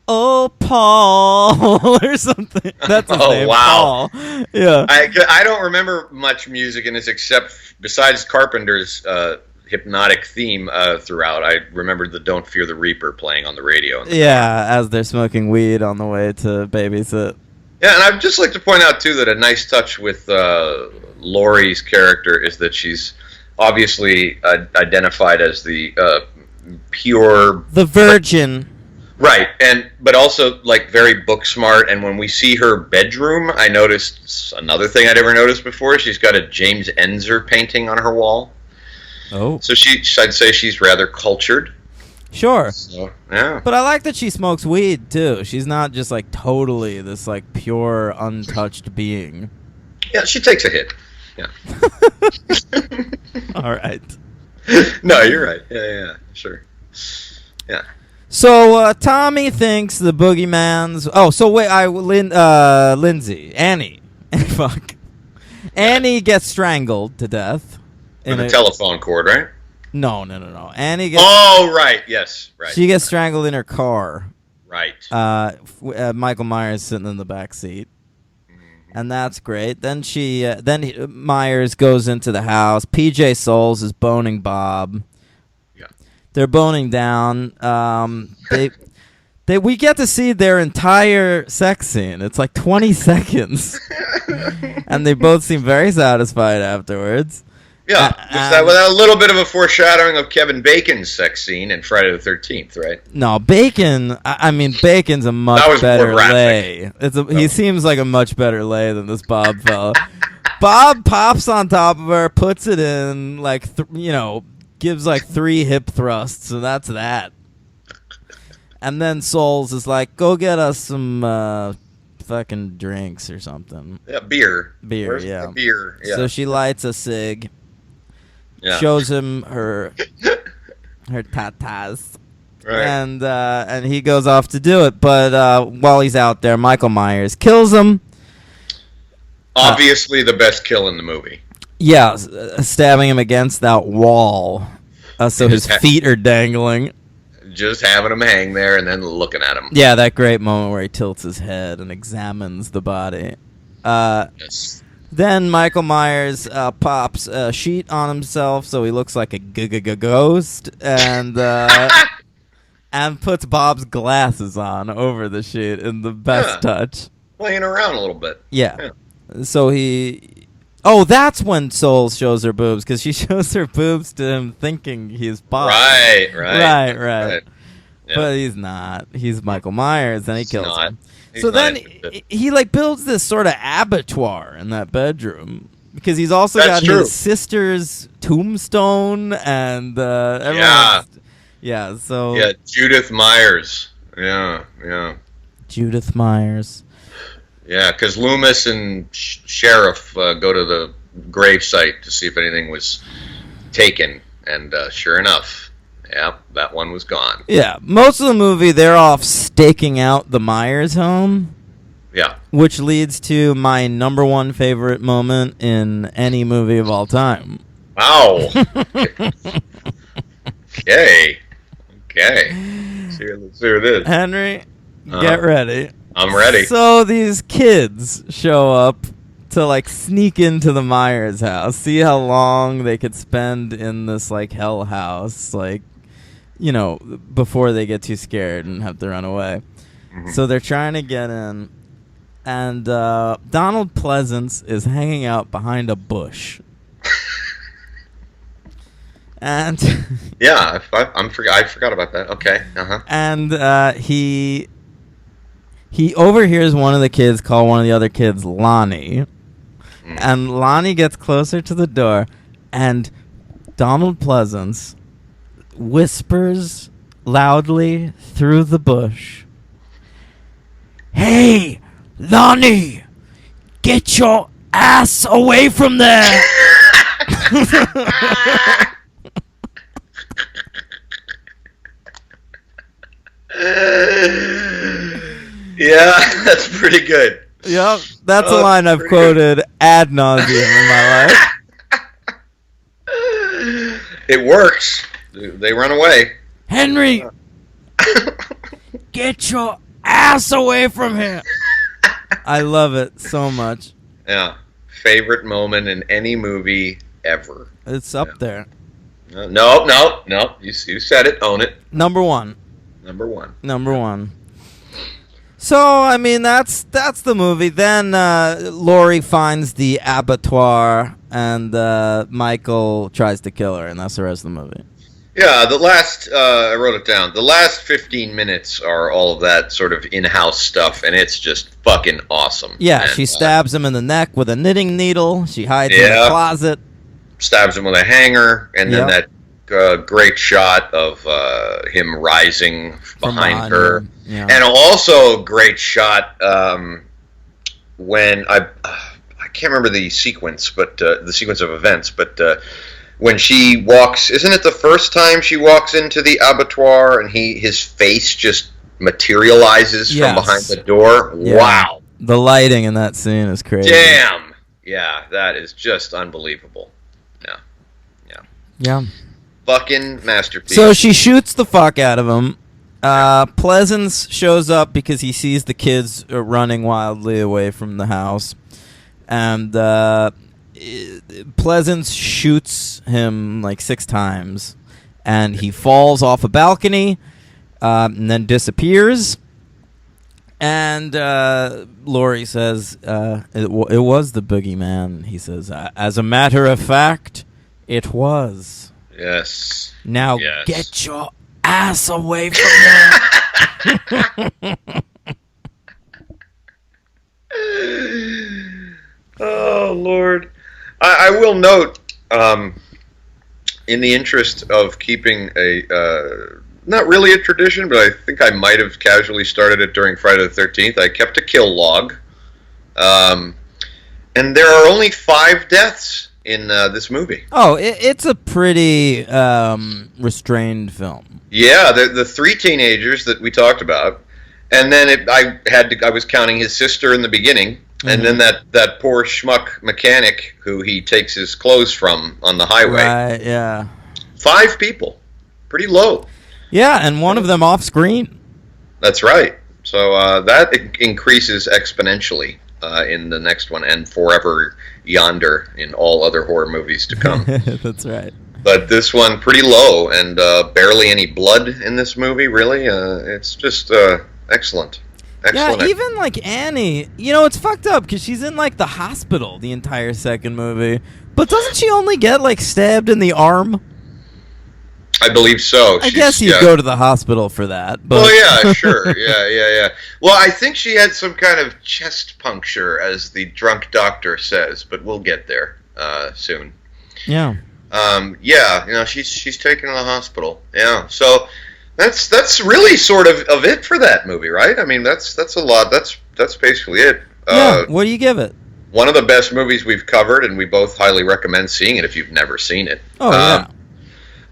oh, Paul, or something. That's his name, wow. Paul. Yeah. I don't remember much music in this except besides Carpenter's hypnotic theme throughout. I remembered the "Don't Fear the Reaper" playing on the radio. Yeah, as they're smoking weed on the way to babysit. Yeah, and I'd just like to point out too that a nice touch with Laurie's character is that she's obviously identified as the pure, the virgin. right, but also like very book smart. And when we see her bedroom, I noticed another thing I'd never noticed before. She's got a James Ensor painting on her wall. Oh, so I'd say she's rather cultured. Sure. So, yeah. But I like that she smokes weed too. She's not just like totally this like pure untouched being. Yeah, she takes a hit. Yeah. All right. No, you're right. Yeah, sure. Yeah. So Tommy thinks the boogeyman's. Oh, so wait, Lindsay, Annie, fuck, Annie gets strangled to death In a telephone cord, right? No. Annie gets. Oh, right. Yes, right. She gets strangled in her car. Right. Michael Myers sitting in the back seat, and that's great. Then Myers goes into the house. PJ Souls is boning Bob. Yeah. They're boning down. We get to see their entire sex scene. It's like 20 seconds, and they both seem very satisfied afterwards. Yeah, with a little bit of a foreshadowing of Kevin Bacon's sex scene in Friday the 13th, right? No, Bacon. I mean, Bacon's a much better lay. He seems like a much better lay than this Bob fella. Bob pops on top of her, puts it in, like gives like 3 hip thrusts, and that's that. And then Souls is like, "Go get us some fucking drinks or something." Yeah, beer. Where's the beer. Yeah. So she lights a cig. Yeah. Shows him her tatas, right. And he goes off to do it. But while he's out there, Michael Myers kills him. Obviously, the best kill in the movie. Yeah, stabbing him against that wall, so his feet are dangling. Just having him hang there and then looking at him. Yeah, that great moment where he tilts his head and examines the body. Yes. Then Michael Myers pops a sheet on himself so he looks like a ghost, and puts Bob's glasses on over the sheet in the best touch. Playing around a little bit. Yeah. So Oh, that's when Souls shows her boobs, because she shows her boobs to him thinking he's Bob. Right. Yeah. Yeah. But he's not. He's Michael Myers, and he kills him. He's So then he like builds this sort of abattoir in that bedroom, because he's also got his sister's tombstone and Judith Myers. Yeah. Judith Myers. Yeah, because Loomis and Sheriff go to the grave site to see if anything was taken, and sure enough, yeah, that one was gone. Yeah, most of the movie they're off staking out the Myers home. Yeah. Which leads to my number one favorite moment in any movie of all time. Wow. Okay. Let's see what it is. Henry, Get ready. I'm ready. So these kids show up to like sneak into the Myers house, see how long they could spend in this like hell house, like, you know, before they get too scared and have to run away. So they're trying to get in, and Donald Pleasance is hanging out behind a bush. And yeah, I forgot about that. Okay. And he overhears one of the kids call one of the other kids Lonnie. And Lonnie gets closer to the door, and Donald Pleasance whispers loudly through the bush, "Hey, Lonnie, get your ass away from there!" Yeah, that's pretty good. Yep, that's a line I've quoted ad nauseum in my life. It works. They run away. Henry, get your ass away from here. I love it so much. Yeah. Favorite moment in any movie ever. It's up there. No. You said it. Own it. Number one. Number one. So, I mean, that's the movie. Then Laurie finds the abattoir, and Michael tries to kill her, and that's the rest of the movie. Yeah, the last, I wrote it down, the last 15 minutes are all of that sort of in-house stuff, and it's just fucking awesome. Yeah, and, she stabs him in the neck with a knitting needle. She hides in the closet. Stabs him with a hanger, and then that great shot of him rising behind her. Yeah. And also a great shot when I can't remember the sequence, but the sequence of events, but when she walks, isn't it the first time she walks into the abattoir and his face just materializes from behind the door? Yeah. Wow. The lighting in that scene is crazy. Damn. Yeah, that is just unbelievable. Yeah. Fucking masterpiece. So she shoots the fuck out of him. Pleasance shows up because he sees the kids running wildly away from the house. And Pleasance shoots him like 6 times. And he falls off a balcony and then disappears. And Laurie says, it was the boogeyman. He says, as a matter of fact, it was. Yes. Now get your ass away from there. Oh, Lord. I will note, in the interest of keeping a, not really a tradition, but I think I might have casually started it during Friday the 13th, I kept a kill log. And there are only 5 deaths in this movie. Oh, it's a pretty restrained film. Yeah, the 3 teenagers that we talked about, and then I was counting his sister in the beginning, and then that poor schmuck mechanic who he takes his clothes from on the highway. Right, yeah. 5 people, pretty low. Yeah, and one of them off screen. That's right. So that increases exponentially in the next one, and forever yonder in all other horror movies to come. That's right. But this one, pretty low, and barely any blood in this movie, really. It's just excellent. Excellent. Yeah, even like Annie, you know, it's fucked up because she's in like the hospital the entire second movie. But doesn't she only get like stabbed in the arm? I believe so. I guess you'd go to the hospital for that. But. Well, yeah, sure. Yeah. Well, I think she had some kind of chest puncture, as the drunk doctor says, but we'll get there soon. Yeah. Yeah, you know, she's taken to the hospital. Yeah. So that's really sort of it for that movie, right? I mean, that's a lot. That's basically it. Yeah. What do you give it? One of the best movies we've covered, and we both highly recommend seeing it if you've never seen it. Oh, yeah.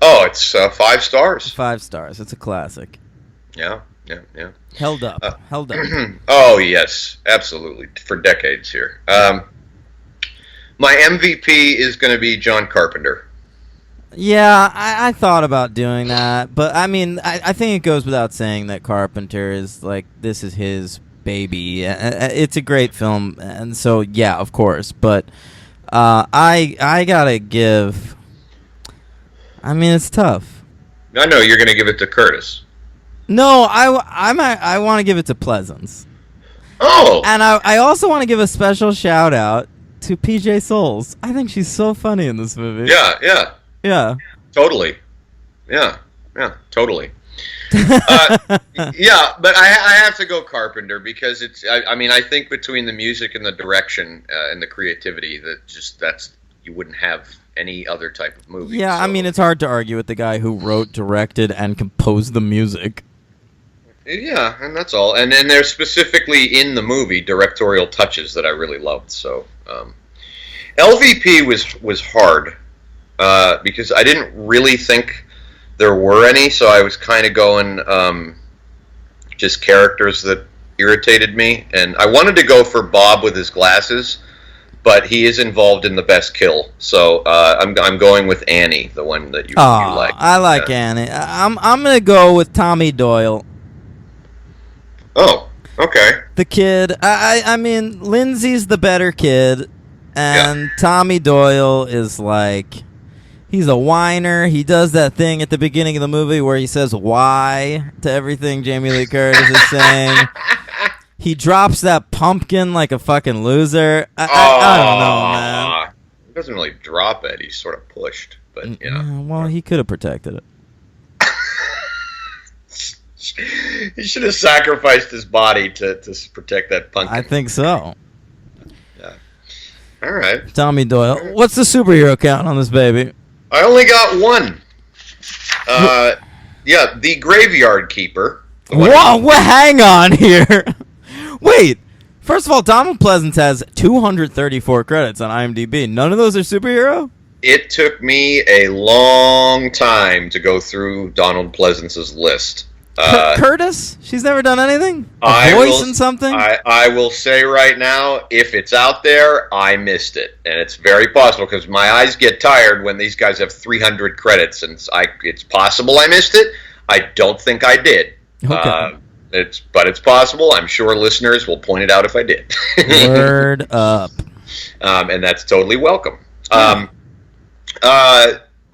Oh, it's 5 stars. 5 stars. It's a classic. Yeah. Held up. Oh, yes, absolutely. For decades here. My MVP is going to be John Carpenter. Yeah, I thought about doing that, but I mean, I think it goes without saying that Carpenter is like, this is his baby. It's a great film, and so yeah, of course. But I gotta give. I mean, it's tough. I know you're going to give it to Curtis. No, I want to give it to Pleasance. Oh, And I also want to give a special shout out to PJ Souls. I think she's so funny in this movie. yeah, Yeah. totally. Yeah, totally. Yeah, but I have to go Carpenter because it's. I mean, I think between the music and the direction and the creativity, that's you wouldn't have any other type of movie. Yeah, so. I mean, it's hard to argue with the guy who wrote, directed, and composed the music. Yeah, and that's all. And then there's specifically in the movie directorial touches that I really loved. So LVP was hard because I didn't really think there were any. So I was kind of going just characters that irritated me, and I wanted to go for Bob with his glasses, but he is involved in the best kill. So I'm going with Annie, the one that you like. I like Annie. I'm gonna go with Tommy Doyle. Oh, okay. The kid. I mean, Lindsay's the better kid, and Tommy Doyle is like, he's a whiner. He does that thing at the beginning of the movie where he says "why" to everything Jamie Lee Curtis is saying. He drops that pumpkin like a fucking loser. I don't know, man. He doesn't really drop it. He's sort of pushed, but yeah. Well, he could have protected it. He should have sacrificed his body to protect that pumpkin. I think so. Yeah. All right. Tommy Doyle. What's the superhero count on this baby? I only got one. Yeah, the Graveyard Keeper. Whoa, hang on here. Wait. First of all, Donald Pleasance has 234 credits on IMDb. None of those are superhero? It took me a long time to go through Donald Pleasance's list. Curtis? She's never done anything? In something? I will say right now, if it's out there, I missed it. And it's very possible because my eyes get tired when these guys have 300 credits. And it's possible I missed it. I don't think I did. Okay. But it's possible. I'm sure listeners will point it out if I did. Word up. And that's totally welcome.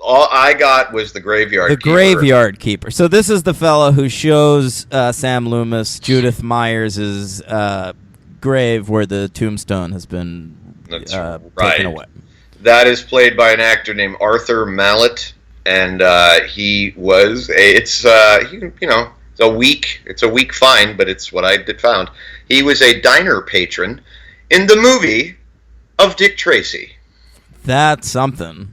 All I got was the Graveyard Keeper. The Graveyard Keeper. So this is the fella who shows Sam Loomis Judith Myers' grave where the tombstone has been taken away. That is played by an actor named Arthur Mallet, and it's a weak find, but it's what I found. He was a diner patron in the movie of Dick Tracy. That's something.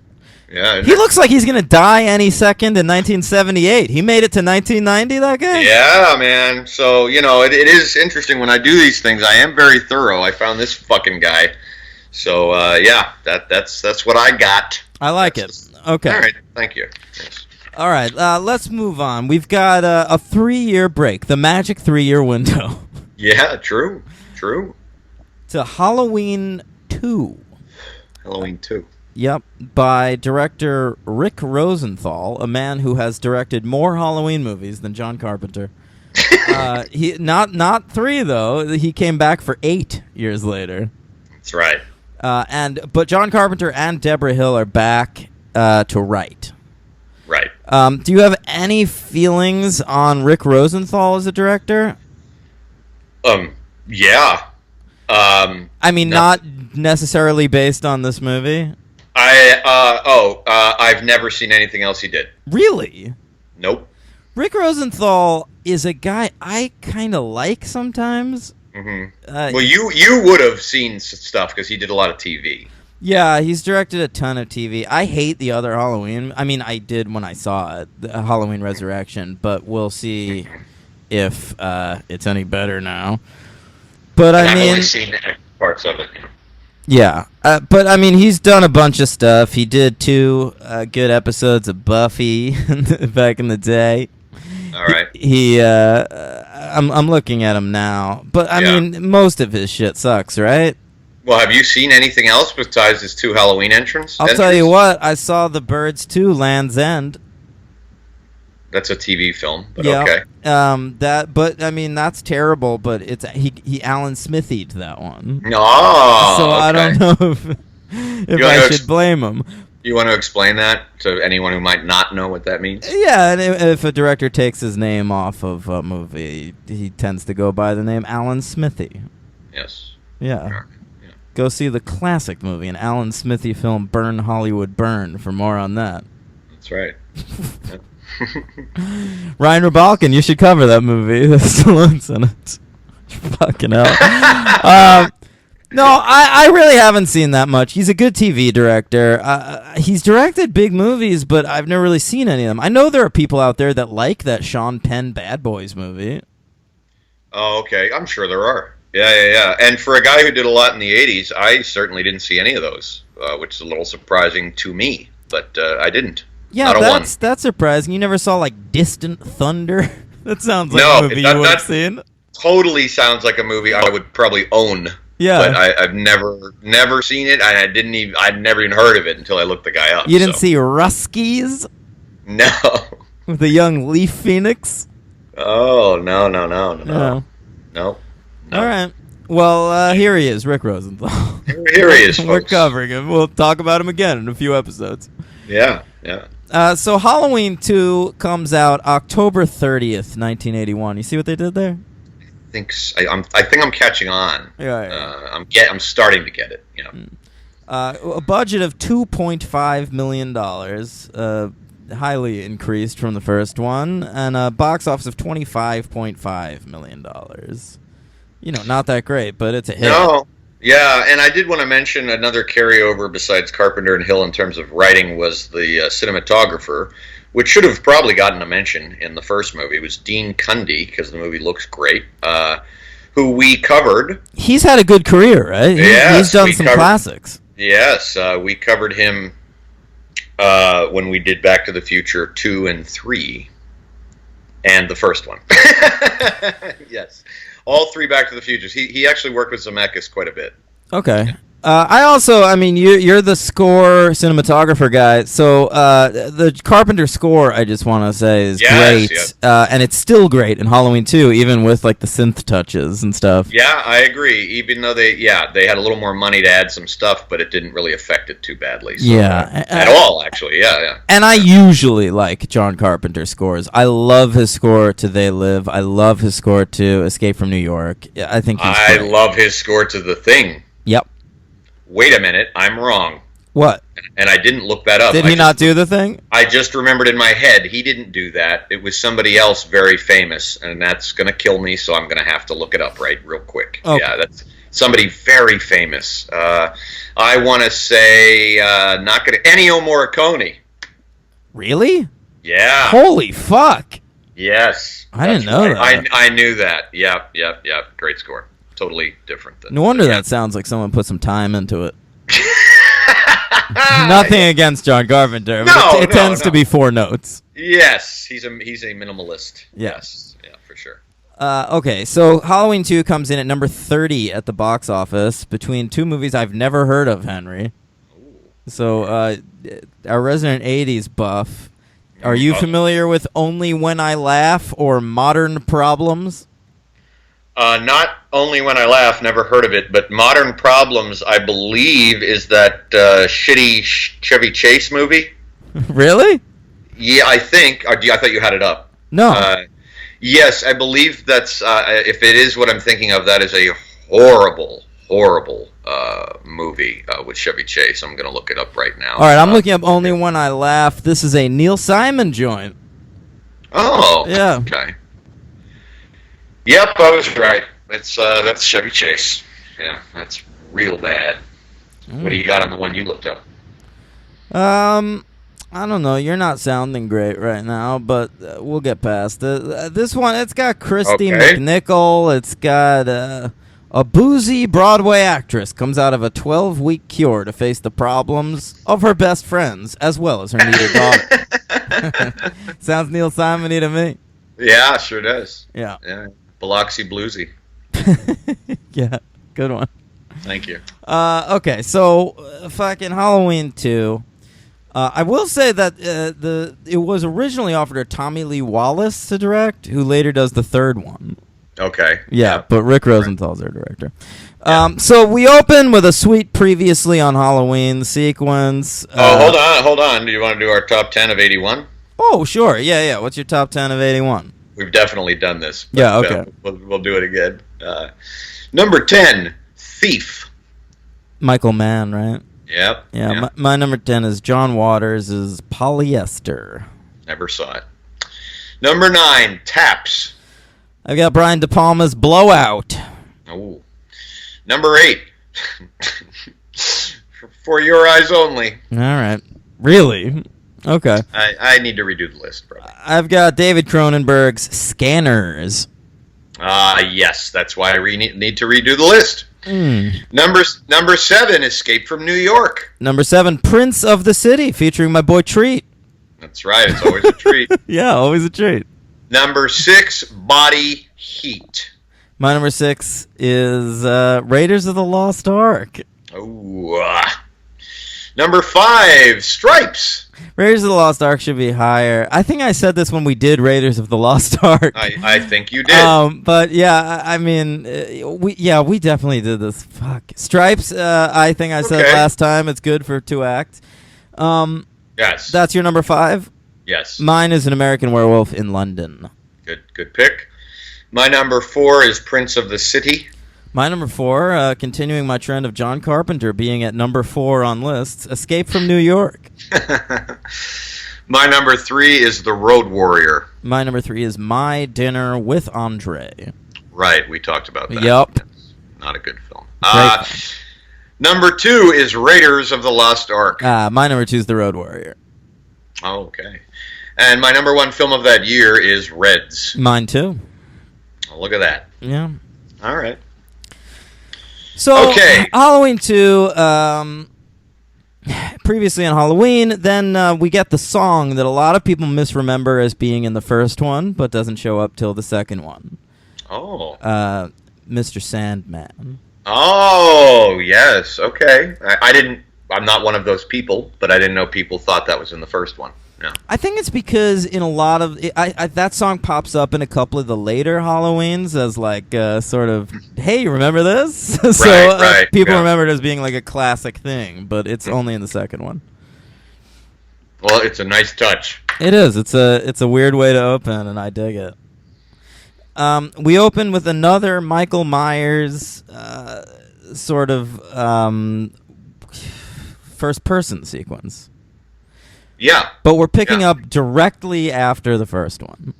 Yeah, he looks like he's going to die any second in 1978. He made it to 1990, that guy? Yeah, man. So, it is interesting when I do these things. I am very thorough. I found this fucking guy. So, that's what I got. I like it. Okay. All right. Thank you. Yes. All right. Let's move on. We've got a 3-year break, the magic 3-year window. Yeah, true. To Halloween 2. Halloween 2. Yep, by director Rick Rosenthal, a man who has directed more Halloween movies than John Carpenter. He not 3 though. He came back for 8 years later. That's right. But John Carpenter and Deborah Hill are back to write. Right. Do you have any feelings on Rick Rosenthal as a director? Yeah. I mean, not necessarily based on this movie. I've never seen anything else he did. Really? Nope. Rick Rosenthal is a guy I kind of like sometimes. Mm-hmm. Well, you would have seen stuff because he did a lot of TV. Yeah, he's directed a ton of TV. I hate the other Halloween. I mean, I did when I saw it, the Halloween Resurrection, but we'll see if it's any better now. But I've only seen parts of it. Yeah, but I mean, he's done a bunch of stuff. He did 2 good episodes of Buffy back in the day. All right. I'm looking at him now, but I mean, most of his shit sucks, right? Well, have you seen anything else besides his two Halloween entrants? I'll tell you what, I saw The Birds 2, Land's End. That's a TV film, but Yeah. okay. But I mean that's terrible. But it's he Alan Smithied that one. Oh, So I don't know if I should blame him. You want to explain that to anyone who might not know what that means? Yeah, and if a director takes his name off of a movie, he tends to go by the name Alan Smithy. Yes. Yeah. Sure. Yeah. Go see the classic movie, an Alan Smithy film, Burn Hollywood Burn, for more on that. That's right. Ryan Rebalkin, you should cover that movie. Stallone's in it. Fucking hell. No, I really haven't seen that much. He's a good TV director. He's directed big movies, but I've never really seen any of them. I know there are people out there that like that Sean Penn Bad Boys movie. Oh, okay. I'm sure there are. Yeah. And for a guy who did a lot in the 80s, I certainly didn't see any of those, which is a little surprising to me, but I didn't. Yeah, that's surprising. You never saw, like, Distant Thunder? That sounds like a movie you would have seen. Totally sounds like a movie I would probably own. Yeah. But I've never seen it, and I'd never even heard of it until I looked the guy up. You didn't see Ruskies? No. With the young Leaf Phoenix? Oh, no. No. No. All right. Well, here he is, Rick Rosenthal. Here he is, folks. We're covering him. We'll talk about him again in a few episodes. Yeah. So Halloween 2 comes out October 30th, 1981. You see what they did there? I think I'm catching on. Yeah. I'm starting to get it. You know. A budget of $2.5 million, highly increased from the first one, and a box office of $25.5 million. You know, not that great, but it's a hit. No. Yeah, and I did want to mention another carryover besides Carpenter and Hill in terms of writing was the cinematographer, which should have probably gotten a mention in the first movie. It was Dean Cundy, because the movie looks great, who we covered. He's had a good career, right? He's done some classics. Yes, we covered him when we did Back to the Future 2 and 3, and the first one. Yes. All three Back to the Futures. He actually worked with Zemeckis quite a bit. Okay. You're the score cinematographer guy, so the Carpenter score, I just want to say, is great. Yes. And it's still great in Halloween 2, even with, like, the synth touches and stuff. Yeah, I agree. Even though they had a little more money to add some stuff, but it didn't really affect it too badly. So, at all, actually. Yeah. And I usually like John Carpenter scores. I love his score to They Live. I love his score to Escape from New York. I think he's great. I love his score to The Thing. Yep. Wait a minute, I'm wrong. What? And I didn't look that up. Did he not do The Thing? I just remembered in my head, he didn't do that. It was somebody else very famous, and that's going to kill me, so I'm going to have to look it up real quick. Okay. Yeah, that's somebody very famous. I want to say, Ennio Morricone. Really? Yeah. Holy fuck. Yes. I didn't know that. I knew that. Yep. Great score. Totally different. No wonder that sounds like someone put some time into it. Nothing against John Carpenter, but it tends to be 4 notes. Yes, he's a minimalist. Yes, yeah, for sure. Okay, so Halloween 2 comes in at number 30 at the box office between two movies I've never heard of, Henry. Ooh. So, our resident 80s buff, are you familiar with Only When I Laugh or Modern Problems? Not Only When I Laugh, never heard of it, but Modern Problems, I believe, is that shitty Chevy Chase movie. Really? Yeah, I think. I thought you had it up. No. Yes, I believe that's, if it is what I'm thinking of, that is a horrible movie with Chevy Chase. I'm going to look it up right now. All right, I'm looking up Only When I Laugh. This is a Neil Simon joint. Oh. Yeah. Okay. Yep, I was right. That's Chevy Chase. Yeah, that's real bad. What do you got on the one you looked up? I don't know. You're not sounding great right now, but we'll get past it. This one, it's got Christy McNichol. It's got a boozy Broadway actress comes out of a 12-week cure to face the problems of her best friends as well as her needy daughter. Sounds Neil Simon-y to me. Yeah, sure does. Yeah. Biloxi Bluesy. Yeah, good one. Thank you. Okay, so fucking Halloween 2. I will say that it was originally offered to Tommy Lee Wallace to direct, who later does the third one. Okay. Yeah, but Rick Rosenthal's our director. So we open with a sweet previously on Halloween sequence. Hold on. Do you want to do our top 10 of 81? Oh, sure. Yeah. What's your top 10 of 81? We've definitely done this. But, Yeah, okay. We'll do it again. Number 10, Thief. Michael Mann, right? Yep. Yeah, my number 10 is John Waters' Polyester. Never saw it. Number 9, Taps. I've got Brian De Palma's Blowout. Oh. Number 8, For Your Eyes Only. All right. Really? Okay. I need to redo the list, brother. I've got David Cronenberg's Scanners. Yes, that's why I need to redo the list. Number 7, Escape from New York. Number 7, Prince of the City, featuring my boy Treat. That's right, it's always a treat. Yeah, always a treat. Number 6, Body Heat. My number 6 is Raiders of the Lost Ark. Oh. Number 5, Stripes. Raiders of the Lost Ark should be higher. I think I said this when we did Raiders of the Lost Ark. I think you did. But yeah, I mean, we definitely did this. Fuck. Stripes, I think I said last time, it's good for 2 acts. Yes. That's your number 5? Yes. Mine is An American Werewolf in London. Good pick. My number 4 is Prince of the City. My number 4, continuing my trend of John Carpenter being at number 4 on lists, Escape from New York. My number 3 is The Road Warrior. My number 3 is My Dinner with Andre. Right, we talked about that. Yep. Not a good film. Number 2 is Raiders of the Lost Ark. My number 2 is The Road Warrior. Oh, okay. And my number 1 film of that year is Reds. Mine too. Oh, look at that. Yeah. All right. So, okay. Halloween 2, previously on Halloween, then we get the song that a lot of people misremember as being in the first one, but doesn't show up till the second one. Oh. Mr. Sandman. Oh, yes. Okay. I'm not one of those people, but I didn't know people thought that was in the first one. No. I think it's because in a lot of that song pops up in a couple of the later Halloweens as like sort of, hey, remember this? So people remember it as being like a classic thing, but it's only in the second one. Well, it's a nice touch. It is. It's a weird way to open, and I dig it. We open with another Michael Myers sort of first-person sequence. Yeah. But we're picking up directly after the first one.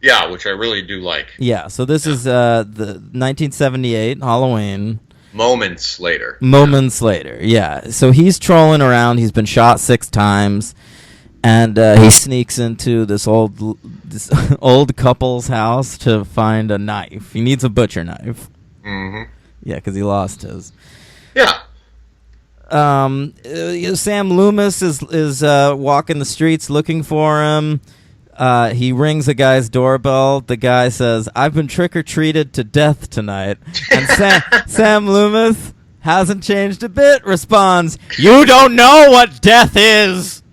Yeah, which I really do like. Yeah, so this is the 1978 Halloween. Moments later. Yeah. So he's trolling around. He's been shot 6 times. And he sneaks into this old couple's house to find a knife. He needs a butcher knife. Mm-hmm. Yeah, because he lost his. Yeah. Sam Loomis is walking the streets looking for him. He rings a guy's doorbell. The guy says, "I've been trick-or-treated to death tonight." And Sam Loomis hasn't changed a bit, responds, "You don't know what death is."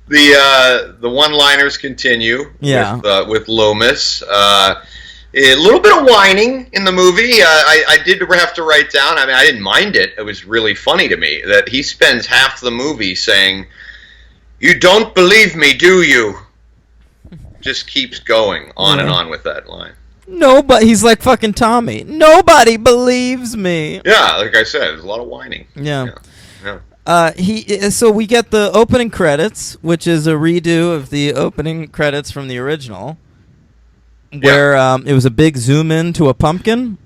The one-liners continue. Yeah. With Loomis. A little bit of whining in the movie. I did have to write down. I mean, I didn't mind it. It was really funny to me that he spends half the movie saying, "You don't believe me, do you?" Just keeps going on and on with that line. Nobody. He's like fucking Tommy. Nobody believes me. Yeah, like I said, there's a lot of whining. Yeah. Yeah. So we get the opening credits, which is a redo of the opening credits from the original. Where it was a big zoom in to a pumpkin.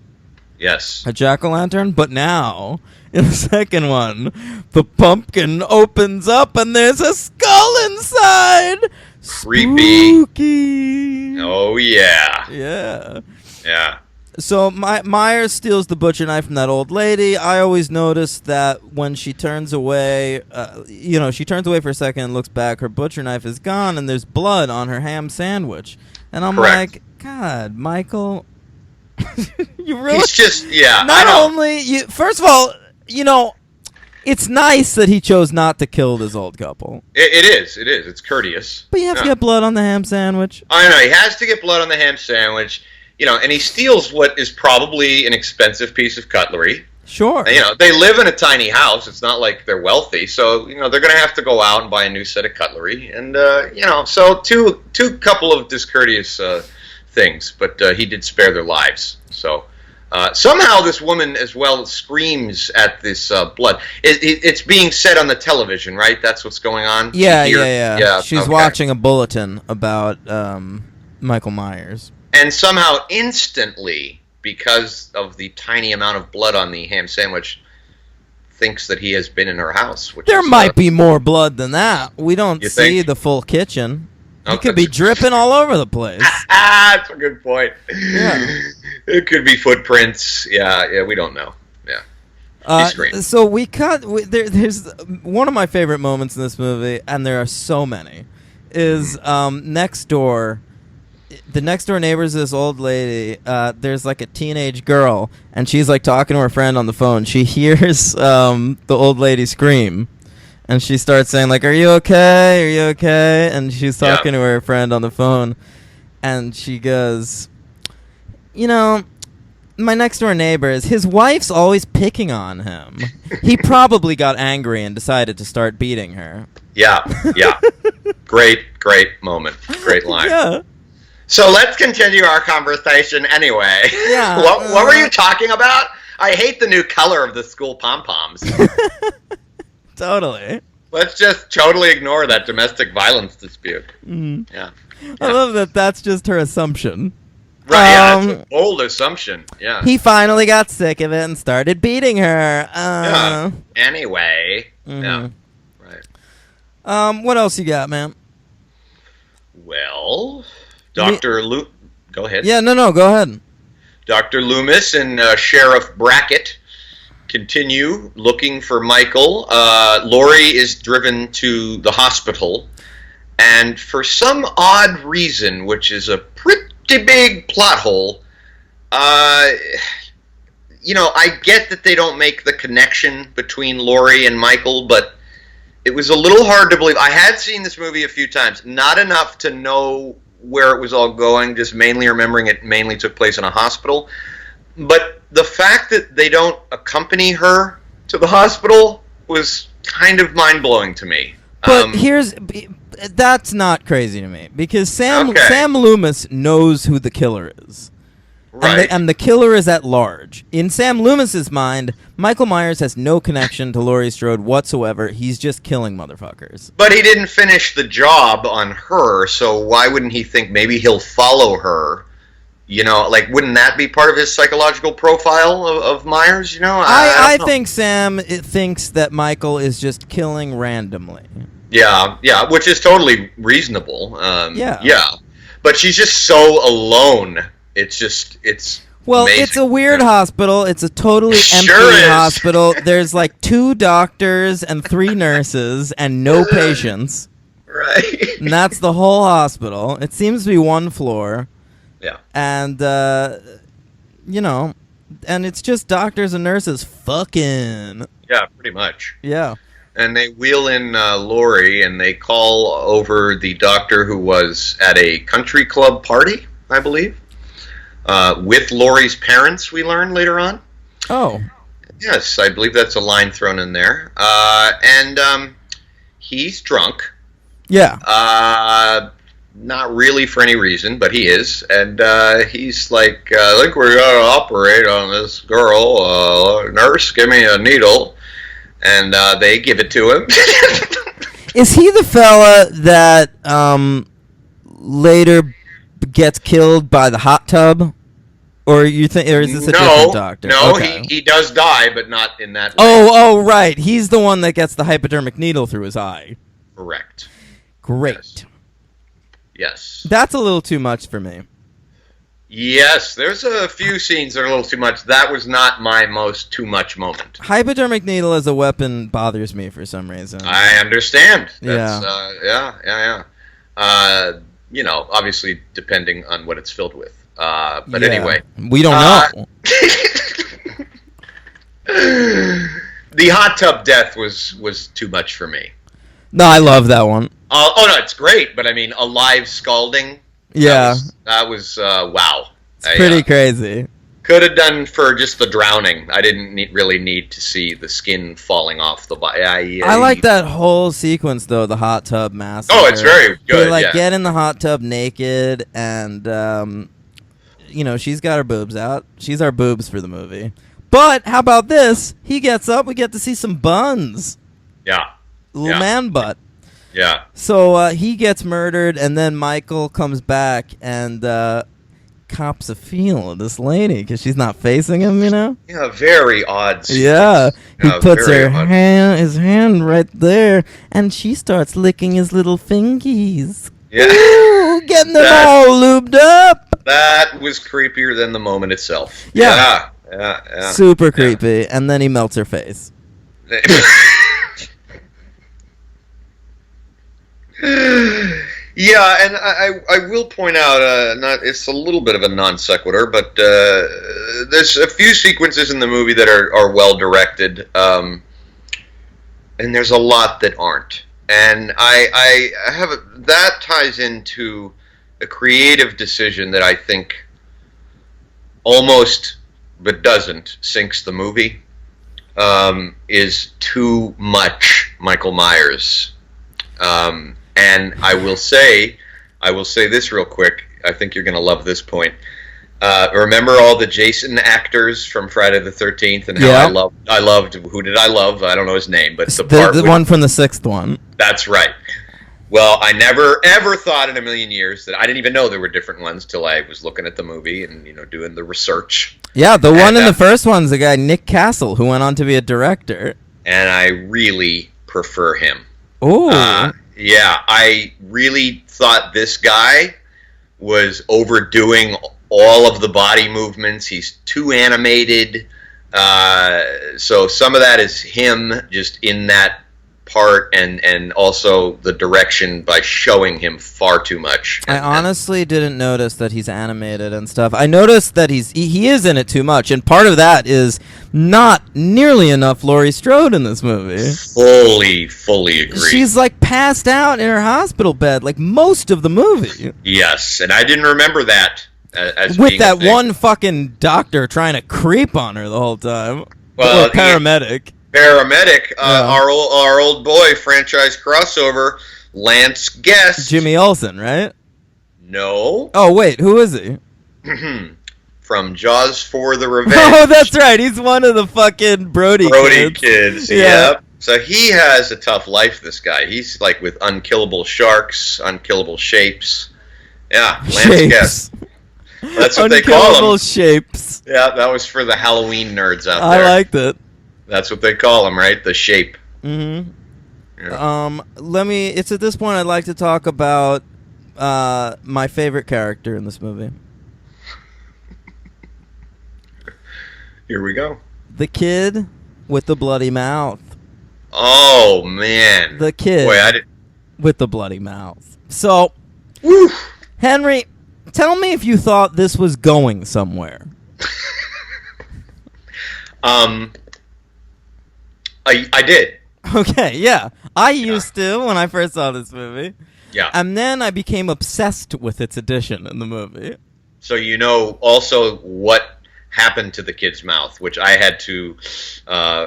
Yes. A jack-o'-lantern. But now, in the second one, the pumpkin opens up and there's a skull inside. Creepy. Spooky. Oh, yeah. Yeah. Yeah. So Myers steals the butcher knife from that old lady. I always notice that when she turns away, she turns away for a second and looks back, her butcher knife is gone and there's blood on her ham sandwich. And I'm like, God, Michael, You really? He's just, yeah. Not only you. First of all, it's nice that he chose not to kill this old couple. It is. It's courteous. But you have to get blood on the ham sandwich. I know, he has to get blood on the ham sandwich, and he steals what is probably an expensive piece of cutlery. Sure. And, they live in a tiny house. It's not like they're wealthy, so, they're going to have to go out and buy a new set of cutlery. And, so two couple of discourteous things, but he did spare their lives. So somehow this woman as well screams at this blood. It's being said on the television, right? That's what's going on? Yeah. She's watching a bulletin about Michael Myers. And somehow instantly, because of the tiny amount of blood on the ham sandwich, thinks that he has been in her house. There might be more blood than that. We don't see the full kitchen. He could be dripping all over the place. That's a good point. Yeah. It could be footprints. Yeah, we don't know. Yeah. So we cut. There's one of my favorite moments in this movie, and there are so many, is next door. The next door neighbor is this old lady. There's like a teenage girl, and she's like talking to her friend on the phone. She hears the old lady scream, and she starts saying like, "Are you okay? Are you okay?" And she's talking to her friend on the phone, and she goes, my next door neighbor his wife's always picking on him. He probably got angry and decided to start beating her. Yeah. Great moment. Great line. Yeah. So let's continue our conversation anyway. Yeah. What were you talking about? I hate the new color of the school pom-poms. Totally. Let's just totally ignore that domestic violence dispute. Mm-hmm. Yeah. I love that that's just her assumption. Right, it's an old assumption. Yeah. He finally got sick of it and started beating her. Yeah. Anyway. Mm-hmm. Yeah. Right. What else you got, man? Well, Dr. Go ahead. Yeah, no, go ahead. Dr. Loomis and Sheriff Brackett continue looking for Michael. Laurie is driven to the hospital, and for some odd reason, which is a pretty big plot hole, I get that they don't make the connection between Laurie and Michael, but it was a little hard to believe. I had seen this movie a few times, not enough to know where it was all going, just mainly remembering it mainly took place in a hospital. But the fact that they don't accompany her to the hospital was kind of mind-blowing to me. But that's not crazy to me, because Sam Loomis knows who the killer is. Right. And the killer is at large. In Sam Loomis's mind, Michael Myers has no connection to Laurie Strode whatsoever. He's just killing motherfuckers. But he didn't finish the job on her, so why wouldn't he think maybe he'll follow her? Wouldn't that be part of his psychological profile of Myers? I think Sam thinks that Michael is just killing randomly. Yeah, which is totally reasonable. Yeah. But she's just so alone. It's amazing. It's a weird hospital. It's a totally empty hospital. There's like 2 doctors and 3 nurses and no patients. Right. And that's the whole hospital. It seems to be 1 floor. Yeah. And, and it's just doctors and nurses fucking. Yeah, pretty much. Yeah. And they wheel in Laurie, and they call over the doctor who was at a country club party, I believe. With Laurie's parents, we learn later on. Oh. Yes, I believe that's a line thrown in there. And he's drunk. Yeah. Not really for any reason, but he is. And he's like, I think we're going to operate on this girl. Nurse, give me a needle. And they give it to him. Is he the fella that later gets killed by the hot tub? Or is this a different doctor? No, okay. He does die, but not in that way. Oh, right. He's the one that gets the hypodermic needle through his eye. Correct. Great. Yes. That's a little too much for me. Yes, there's a few scenes that are a little too much. That was not my most too much moment. Hypodermic needle as a weapon bothers me for some reason. I understand. Yeah. Yeah. Obviously depending on what it's filled with. But Yeah. anyway. We don't know. The hot tub death was too much for me. No, I love that one. Oh no, it's great, but I mean, a live scalding. Yeah. That was wow. It's pretty crazy. Could have done for just the drowning. I didn't really need to see the skin falling off the body. I like that whole sequence though, the hot tub massacre. Oh, it's very good. They yeah. get in the hot tub naked, and she's got her boobs out. She's our boobs for the movie. But how about this? He gets up. We get to see some buns. Yeah. Little man butt. Yeah. So he gets murdered, and then Michael comes back and cops a feel of this lady because she's not facing him, Yeah, very odd. Yeah, he puts very odd. his hand right there, and she starts licking his little fingies. Yeah. Ooh, getting them all lubed up. That was creepier than the moment itself. Yeah. Yeah. Super creepy, and then he melts her face. Yeah, and I will point out, it's a little bit of a non sequitur, but there's a few sequences in the movie that are well directed, and there's a lot that aren't. And I have that ties into a creative decision that I think almost, but doesn't, sinks the movie. Is too much Michael Myers. And I will say this real quick. I think you're going to love this point. Remember all the Jason actors from Friday the 13th and how I loved. Who did I love? I don't know his name, but the one from the sixth one. That's right. Well, I never ever thought in a million years that I didn't even know there were different ones till I was looking at the movie and doing the research. Yeah, the one in the first one's the guy Nick Castle who went on to be a director. And I really prefer him. Oh. Yeah, I really thought this guy was overdoing all of the body movements. He's too animated. So some of that is him just in that part, and also the direction by showing him far too much. I honestly didn't notice that he's animated and stuff. I noticed that he is in it too much, and part of that is not nearly enough Laurie Strode in this movie. Fully agree. She's like passed out in her hospital bed like most of the movie. Yes, and I didn't remember that as with being that a thing. one fucking doctor trying to creep on her the whole time. Well, or paramedic. Our old boy, franchise crossover, Lance Guest. Jimmy Olsen, right? No. Oh, wait, who is he? From Jaws for the Revenge. Oh, that's right. He's one of the fucking Brody kids. Yeah. Yep. So he has a tough life, this guy. He's like with unkillable sharks, unkillable shapes. Yeah, Lance Guest. That's what they call him. Unkillable shapes. Yeah, that was for the Halloween nerds out I there. liked it. That's what they call him, right? The shape. Mm-hmm. Yeah. It's at this point I'd like to talk about my favorite character in this movie. Here we go. The kid with the bloody mouth. Oh, man. The kid with the bloody mouth. So, Woo. Henry, tell me if you thought this was going somewhere. I did. Okay, yeah. I used to when I first saw this movie. Yeah. And then I became obsessed with its addition in the movie. So also what happened to the kid's mouth, which I had to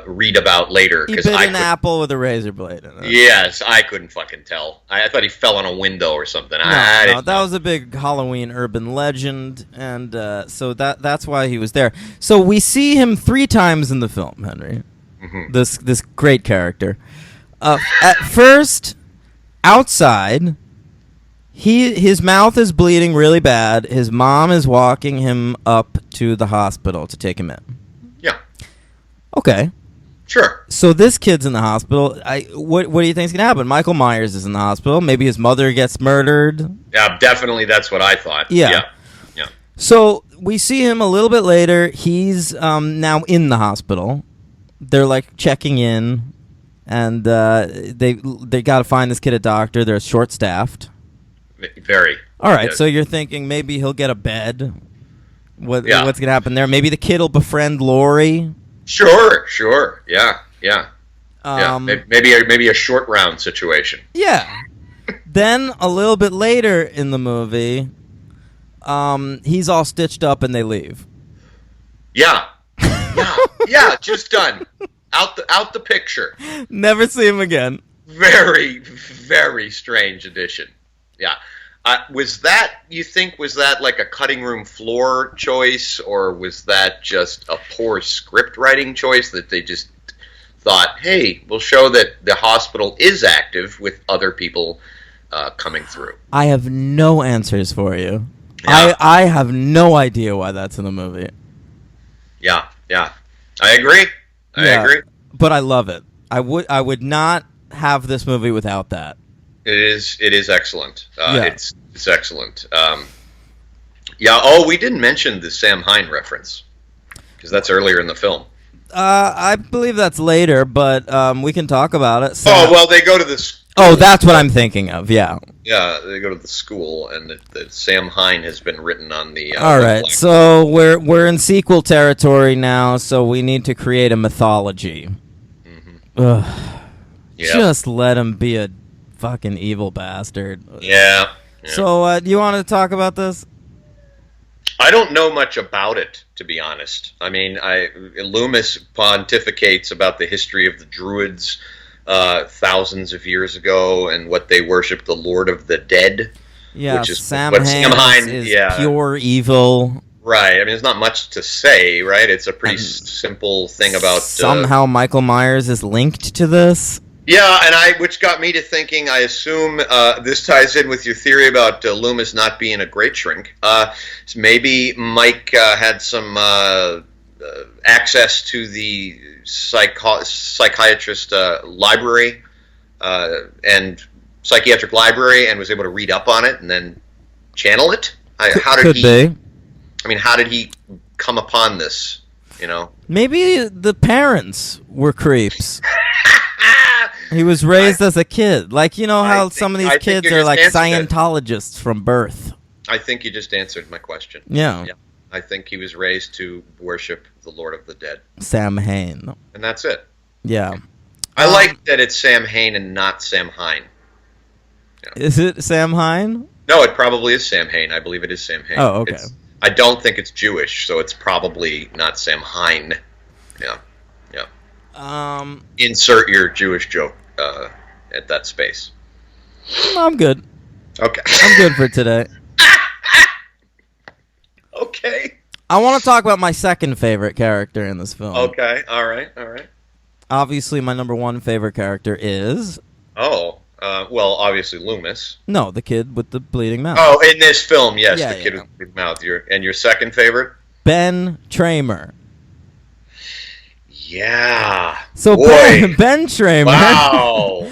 read about later. He bit an apple with a razor blade in it. Yes, I couldn't fucking tell. I thought he fell on a window or something. No, that was a big Halloween urban legend, and so that's why he was there. So we see him 3 times in the film, Henry. Mm-hmm. This great character. At first, outside, his mouth is bleeding really bad. His mom is walking him up to the hospital to take him in. Yeah. Okay. Sure. So this kid's in the hospital. What do you think's gonna happen? Michael Myers is in the hospital. Maybe his mother gets murdered. Yeah, definitely. That's what I thought. Yeah. So we see him a little bit later. He's now in the hospital. They're like checking in, and they got to find this kid a doctor. They're short-staffed. Very. All right, Yes. so you're thinking maybe he'll get a bed. What's gonna happen there? Maybe the kid will befriend Lori. Sure. Yeah. Um, Maybe a short round situation. Yeah. Then a little bit later in the movie, he's all stitched up and they leave. Yeah. Just done. Out the picture. Never see him again. Very, very strange addition. Yeah. Was that like a cutting room floor choice, or was that just a poor script writing choice that they just thought, hey, we'll show that the hospital is active with other people coming through? I have no answers for you. Yeah. I have no idea why that's in the movie. Yeah. I agree. I agree. But I love it. I would not have this movie without that. It is excellent. It's excellent. We didn't mention the Sam Hine reference because that's earlier in the film. I believe that's later, but we can talk about it. They go to the school. Oh, that's what I'm thinking of. Yeah. Yeah, they go to the school, and the Sam Hine has been written on the. All right, so we're in sequel territory now, so we need to create a mythology. Mm-hmm. Yep. Just let him be a fucking evil bastard. Yeah. So, do you want to talk about this? I don't know much about it, to be honest. I mean, Loomis pontificates about the history of the Druids thousands of years ago and what they worshipped, the Lord of the Dead. Yeah, which is Sam what Sam Hine is pure evil. Right. I mean, there's not much to say, right? It's a pretty simple thing about... somehow Michael Myers is linked to this. Yeah, and which got me to thinking, I assume this ties in with your theory about Loomis not being a great shrink. So maybe Mike had some access to the psychiatrist library and psychiatric library and was able to read up on it and then channel it. How did be. I mean, how did he come upon this? You know, maybe the parents were creeps. He was raised as a kid. Like, you know how some of these kids are like Scientologists from birth. I think you just answered my question. Yeah. I think he was raised to worship the Lord of the Dead. Sam Hain. And that's it. Yeah. I like that it's Sam Hain and not Sam Hine. Yeah. Is it Sam Hine? No, it probably is Sam Hain. I believe it is Sam Hain. Oh, okay. I don't think it's Jewish, so it's probably not Sam Hine. Yeah. Insert your Jewish joke at that space. I'm good. Okay. I'm good for today. Okay. I want to talk about my second favorite character in this film. Okay. All right. Obviously, my number one favorite character is... obviously Loomis. No, the kid with the bleeding mouth. Oh, in this film, yes, the kid with the bleeding mouth. And your second favorite? Ben Tramer. Yeah. So Ben Tramer. Wow.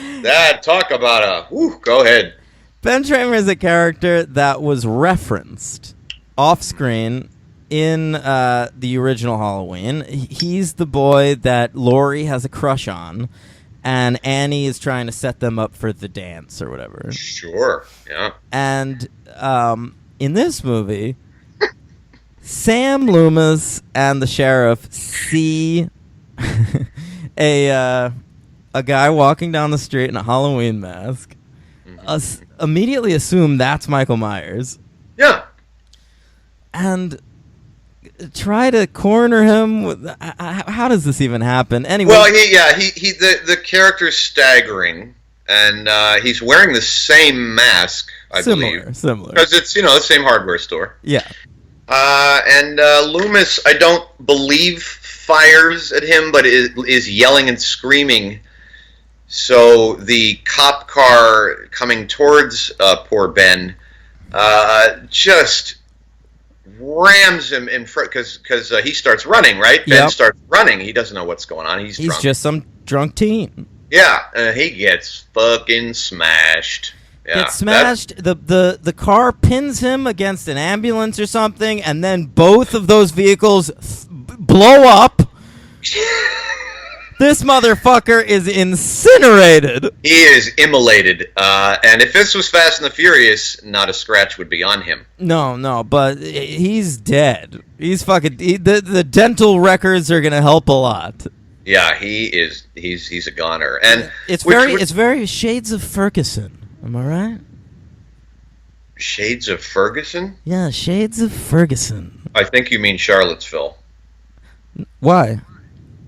Talk about go ahead. Ben Tramer is a character that was referenced off screen in the original Halloween. He's the boy that Laurie has a crush on, and Annie is trying to set them up for the dance or whatever. Sure. Yeah. And in this movie, Sam Loomis and the sheriff see a guy walking down the street in a Halloween mask, immediately assume that's Michael Myers. Yeah. And try to corner him. How does this even happen? Anyway. Well, the character's staggering, and he's wearing the same mask, I believe. Similar. Because it's, the same hardware store. Yeah. And Loomis, I don't believe, fires at him, but is yelling and screaming. So the cop car coming towards poor Ben just rams him in front because he starts running, right? Yep. Ben starts running. He doesn't know what's going on. He's drunk. Just some drunk teen. Yeah, he gets fucking smashed. Yeah, gets smashed. The car pins him against an ambulance or something, and then both of those vehicles blow up. This motherfucker is incinerated. He is immolated. And if this was Fast and the Furious, not a scratch would be on him. No, but he's dead. He's fucking. The dental records are gonna help a lot. Yeah, he is. He's a goner, and it's very Shades of Ferguson. Am I right? Shades of Ferguson? Yeah, Shades of Ferguson. I think you mean Charlottesville. Why?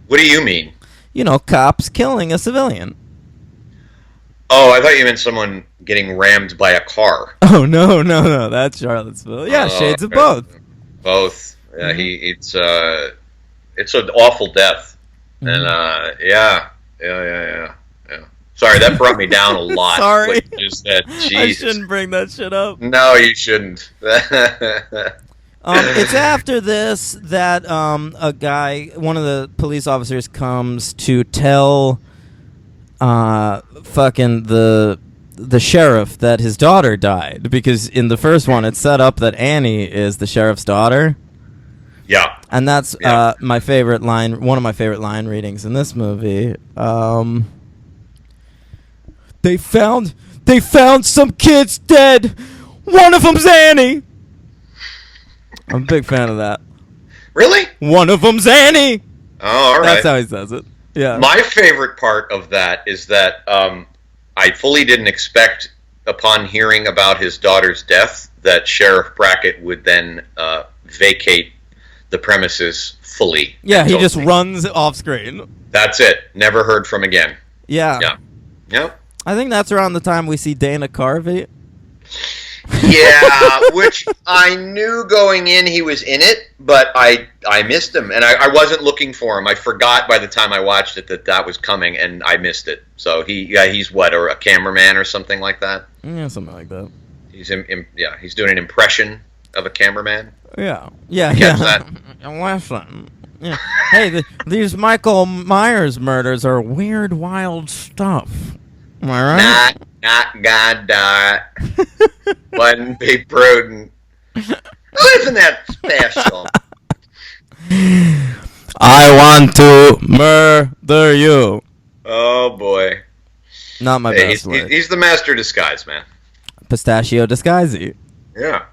What do you mean? You know, cops killing a civilian. Oh, I thought you meant someone getting rammed by a car. Oh no, that's Charlottesville. Yeah, shades of both. Both. Yeah, it's an awful death, and yeah. Sorry, that brought me down a lot. Sorry, what you just said. Jesus. I shouldn't bring that shit up. No, you shouldn't. It's after this that a guy, one of the police officers, comes to tell fucking the sheriff that his daughter died, because in the first one it's set up that Annie is the sheriff's daughter. Yeah. And that's my favorite line, one of my favorite line readings in this movie. They found some kids dead. One of them's Annie. I'm a big fan of that. Really? One of them's Annie. Oh, all right. That's how he says it. Yeah. My favorite part of that is that I fully didn't expect, upon hearing about his daughter's death, that Sheriff Brackett would then vacate the premises fully. Yeah, he just runs off screen. That's it. Never heard from again. Yeah. Yeah. Yep. I think that's around the time we see Dana Carvey. Yeah, which I knew going in he was in it, but I missed him, and I wasn't looking for him. I forgot by the time I watched it that was coming, and I missed it. So he's what, or a cameraman or something like that? Yeah, something like that. He's he's doing an impression of a cameraman. Yeah. That? Listen. Yeah. Hey, these Michael Myers murders are weird, wild stuff. Am I right? Not God, Wasn't be prudent. Isn't that special? I want to murder you. Oh boy. Not my best way. He's the master of disguise, man. Pistachio disguisey. Yeah.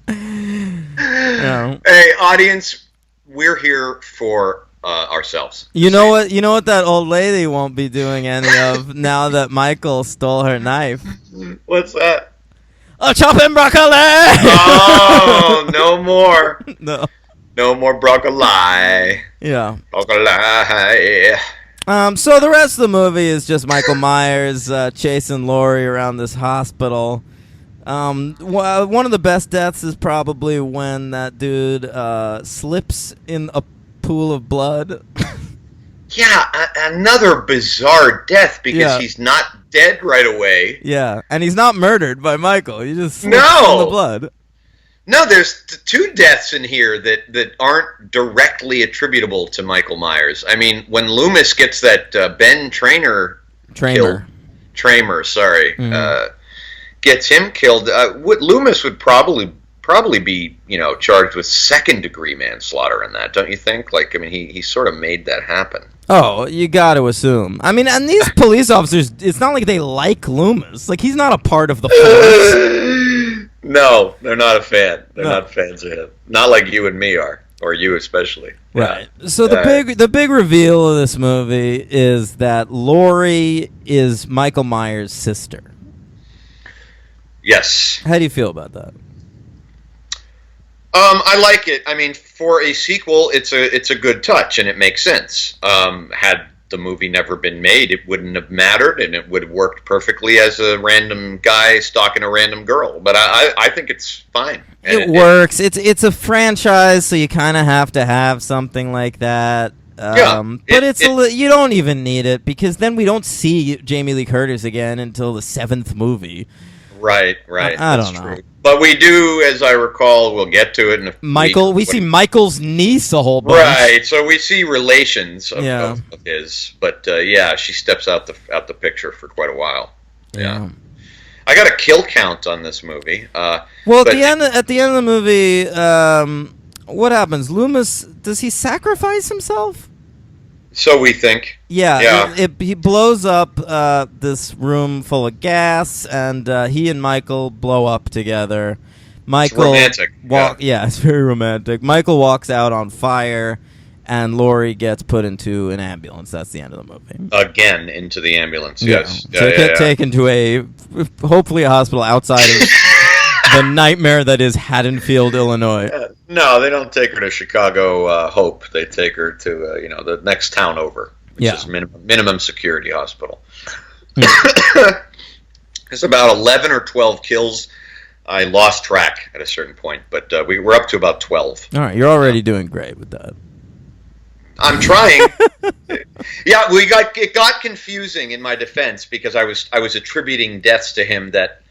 Yeah. Hey, audience, we're here for ourselves. You know what? You know what that old lady won't be doing any of now that Michael stole her knife. What's that? Chopping broccoli. Oh, no more. No more broccoli. Yeah. Broccoli. So the rest of the movie is just Michael Myers chasing Laurie around this hospital. One of the best deaths is probably when that dude slips in a pool of blood. Yeah, another bizarre death because he's not dead right away. Yeah, and he's not murdered by Michael. He just slips in the blood. No, there's two deaths in here that aren't directly attributable to Michael Myers. I mean, when Loomis gets that Ben Tramer, gets him killed, Loomis would probably be, charged with second-degree manslaughter in that, don't you think? Like, I mean, he sort of made that happen. Oh, you got to assume. I mean, and these police officers, it's not like they like Loomis. Like, he's not a part of the force. No, they're not a fan. They're not fans of him. Not like you and me are, or you especially. Right. Yeah. So the big reveal of this movie is that Laurie is Michael Myers' sister. Yes. How do you feel about that? I like it. I mean, for a sequel, it's a good touch, and it makes sense. Had the movie never been made, it wouldn't have mattered, and it would have worked perfectly as a random guy stalking a random girl. But I think it's fine. It works. It's a franchise, so you kind of have to have something like that. But you don't even need it, because then we don't see Jamie Lee Curtis again until the 7th movie. Right. I don't know. But we do, as I recall, we'll get to it in a we see Michael's niece a whole bunch. Right, so we see relations of his. But, she steps out the picture for quite a while. Yeah. I got a kill count on this movie. Well, at the end of the movie, what happens? Loomis, does he sacrifice himself? So we think. Yeah. He blows up this room full of gas, and he and Michael blow up together. Michael, it's romantic. Yeah, it's very romantic. Michael walks out on fire, and Laurie gets put into an ambulance. That's the end of the movie. Again, into the ambulance, yes. So they get taken to hopefully a hospital outside of the nightmare that is Haddonfield, Illinois. No, they don't take her to Chicago Hope. They take her to the next town over, which is minimum security hospital. There's about 11 or 12 kills. I lost track at a certain point, but we were up to about 12. All right, you're already doing great with that. I'm trying. Yeah, it got confusing in my defense because I was attributing deaths to him that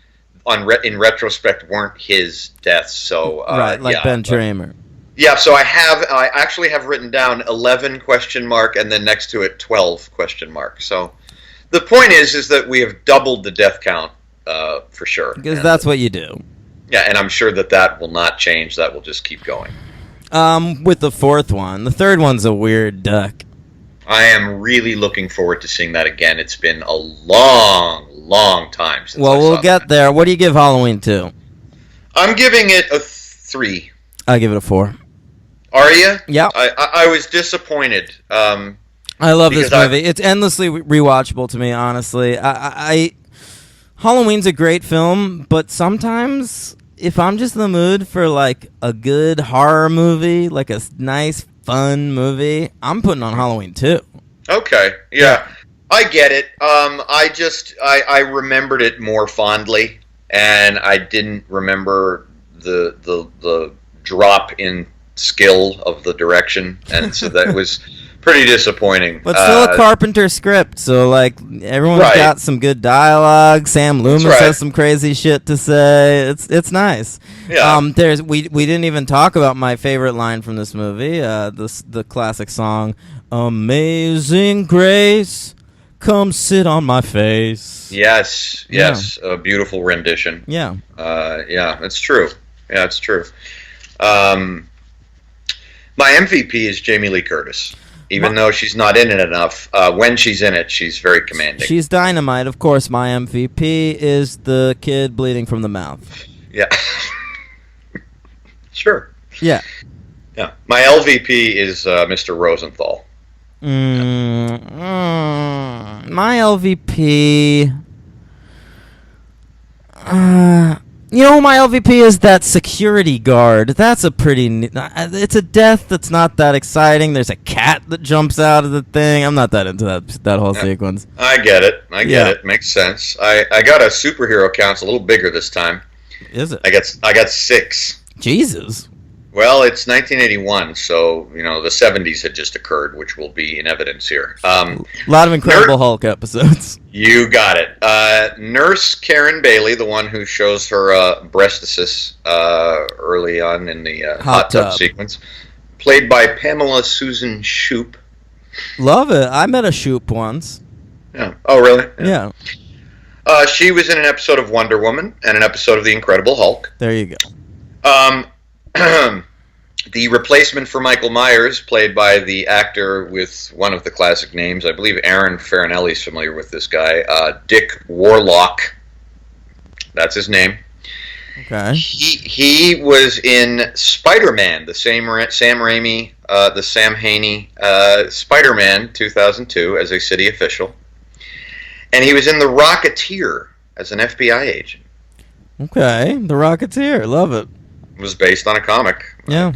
in retrospect weren't his deaths. So right, like Ben Tramer. Yeah, so I actually have written down 11 ? And then next to it 12 ? So the point is that we have doubled the death count for sure. Because that's what you do. Yeah, and I'm sure that will not change. That will just keep going. With the fourth one. The third one's a weird duck. I am really looking forward to seeing that again. It's been a long time since we'll get there. What do you give Halloween 2? I'm giving it a 3. I give it a 4. Are you? Yeah. I was disappointed. I love this movie. It's endlessly rewatchable to me, honestly. Halloween's a great film, but sometimes if I'm just in the mood for like a good horror movie, like a nice, fun movie, I'm putting on Halloween 2. Okay, yeah. I get it. I remembered it more fondly, and I didn't remember the drop in skill of the direction, and so that was pretty disappointing. But still a Carpenter script, so like everyone's got some good dialogue. Sam Loomis has some crazy shit to say. It's nice. Yeah. We didn't even talk about my favorite line from this movie. The classic song, "Amazing Grace, come sit on my face." Yes, a beautiful rendition. Yeah. It's true. Yeah, it's true. My MVP is Jamie Lee Curtis. Even though she's not in it enough, when she's in it, she's very commanding. She's dynamite. Of course, my MVP is the kid bleeding from the mouth. Yeah. Sure. Yeah. Yeah. My LVP is Mr. Rosenthal. My LVP... my LVP is that security guard. That's a pretty... It's a death that's not that exciting. There's a cat that jumps out of the thing. I'm not that into that whole sequence. I get it. It. Makes sense. I got a superhero count. It's a little bigger this time. Is it? I got 6. Jesus. Well, it's 1981, so, the 70s had just occurred, which will be in evidence here. A lot of Incredible Hulk episodes. You got it. Nurse Karen Bailey, the one who shows her breastises early on in the hot tub sequence, played by Pamela Susan Shoop. Love it. I met a Shoop once. Yeah. Oh, really? Yeah. She was in an episode of Wonder Woman and an episode of The Incredible Hulk. There you go. The replacement for Michael Myers, played by the actor with one of the classic names, I believe Aaron Farinelli's familiar with this guy, Dick Warlock. That's his name. Okay. He was in Spider-Man, the Sam Raimi, the Sam Haney Spider-Man 2002 as a city official. And he was in The Rocketeer as an FBI agent. Okay, The Rocketeer, love it. It was based on a comic. Yeah.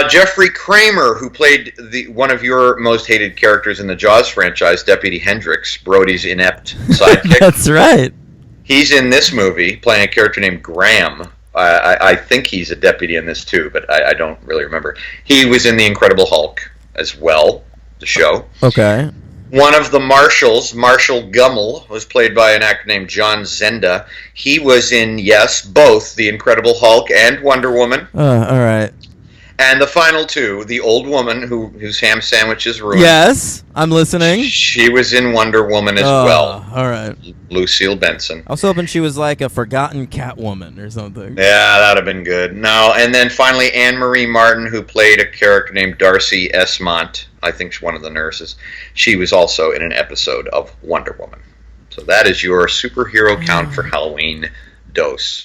Jeffrey Kramer, who played one of your most hated characters in the Jaws franchise, Deputy Hendricks, Brody's inept sidekick. That's right. He's in this movie, playing a character named Graham. I think he's a deputy in this too, but I don't really remember. He was in The Incredible Hulk as well, the show. Okay. One of the marshals, Marshal Gummel, was played by an actor named John Zenda. He was in, both The Incredible Hulk and Wonder Woman. All right. And the final two, the old woman whose ham sandwich is ruined. Yes, I'm listening. She was in Wonder Woman as well. All right. Lucille Benson. I was hoping she was like a forgotten Catwoman or something. Yeah, that'd have been good. No, and then finally Anne Marie Martin, who played a character named Darcy Esmont. I think she's one of the nurses. She was also in an episode of Wonder Woman. So that is your superhero count for Halloween dose.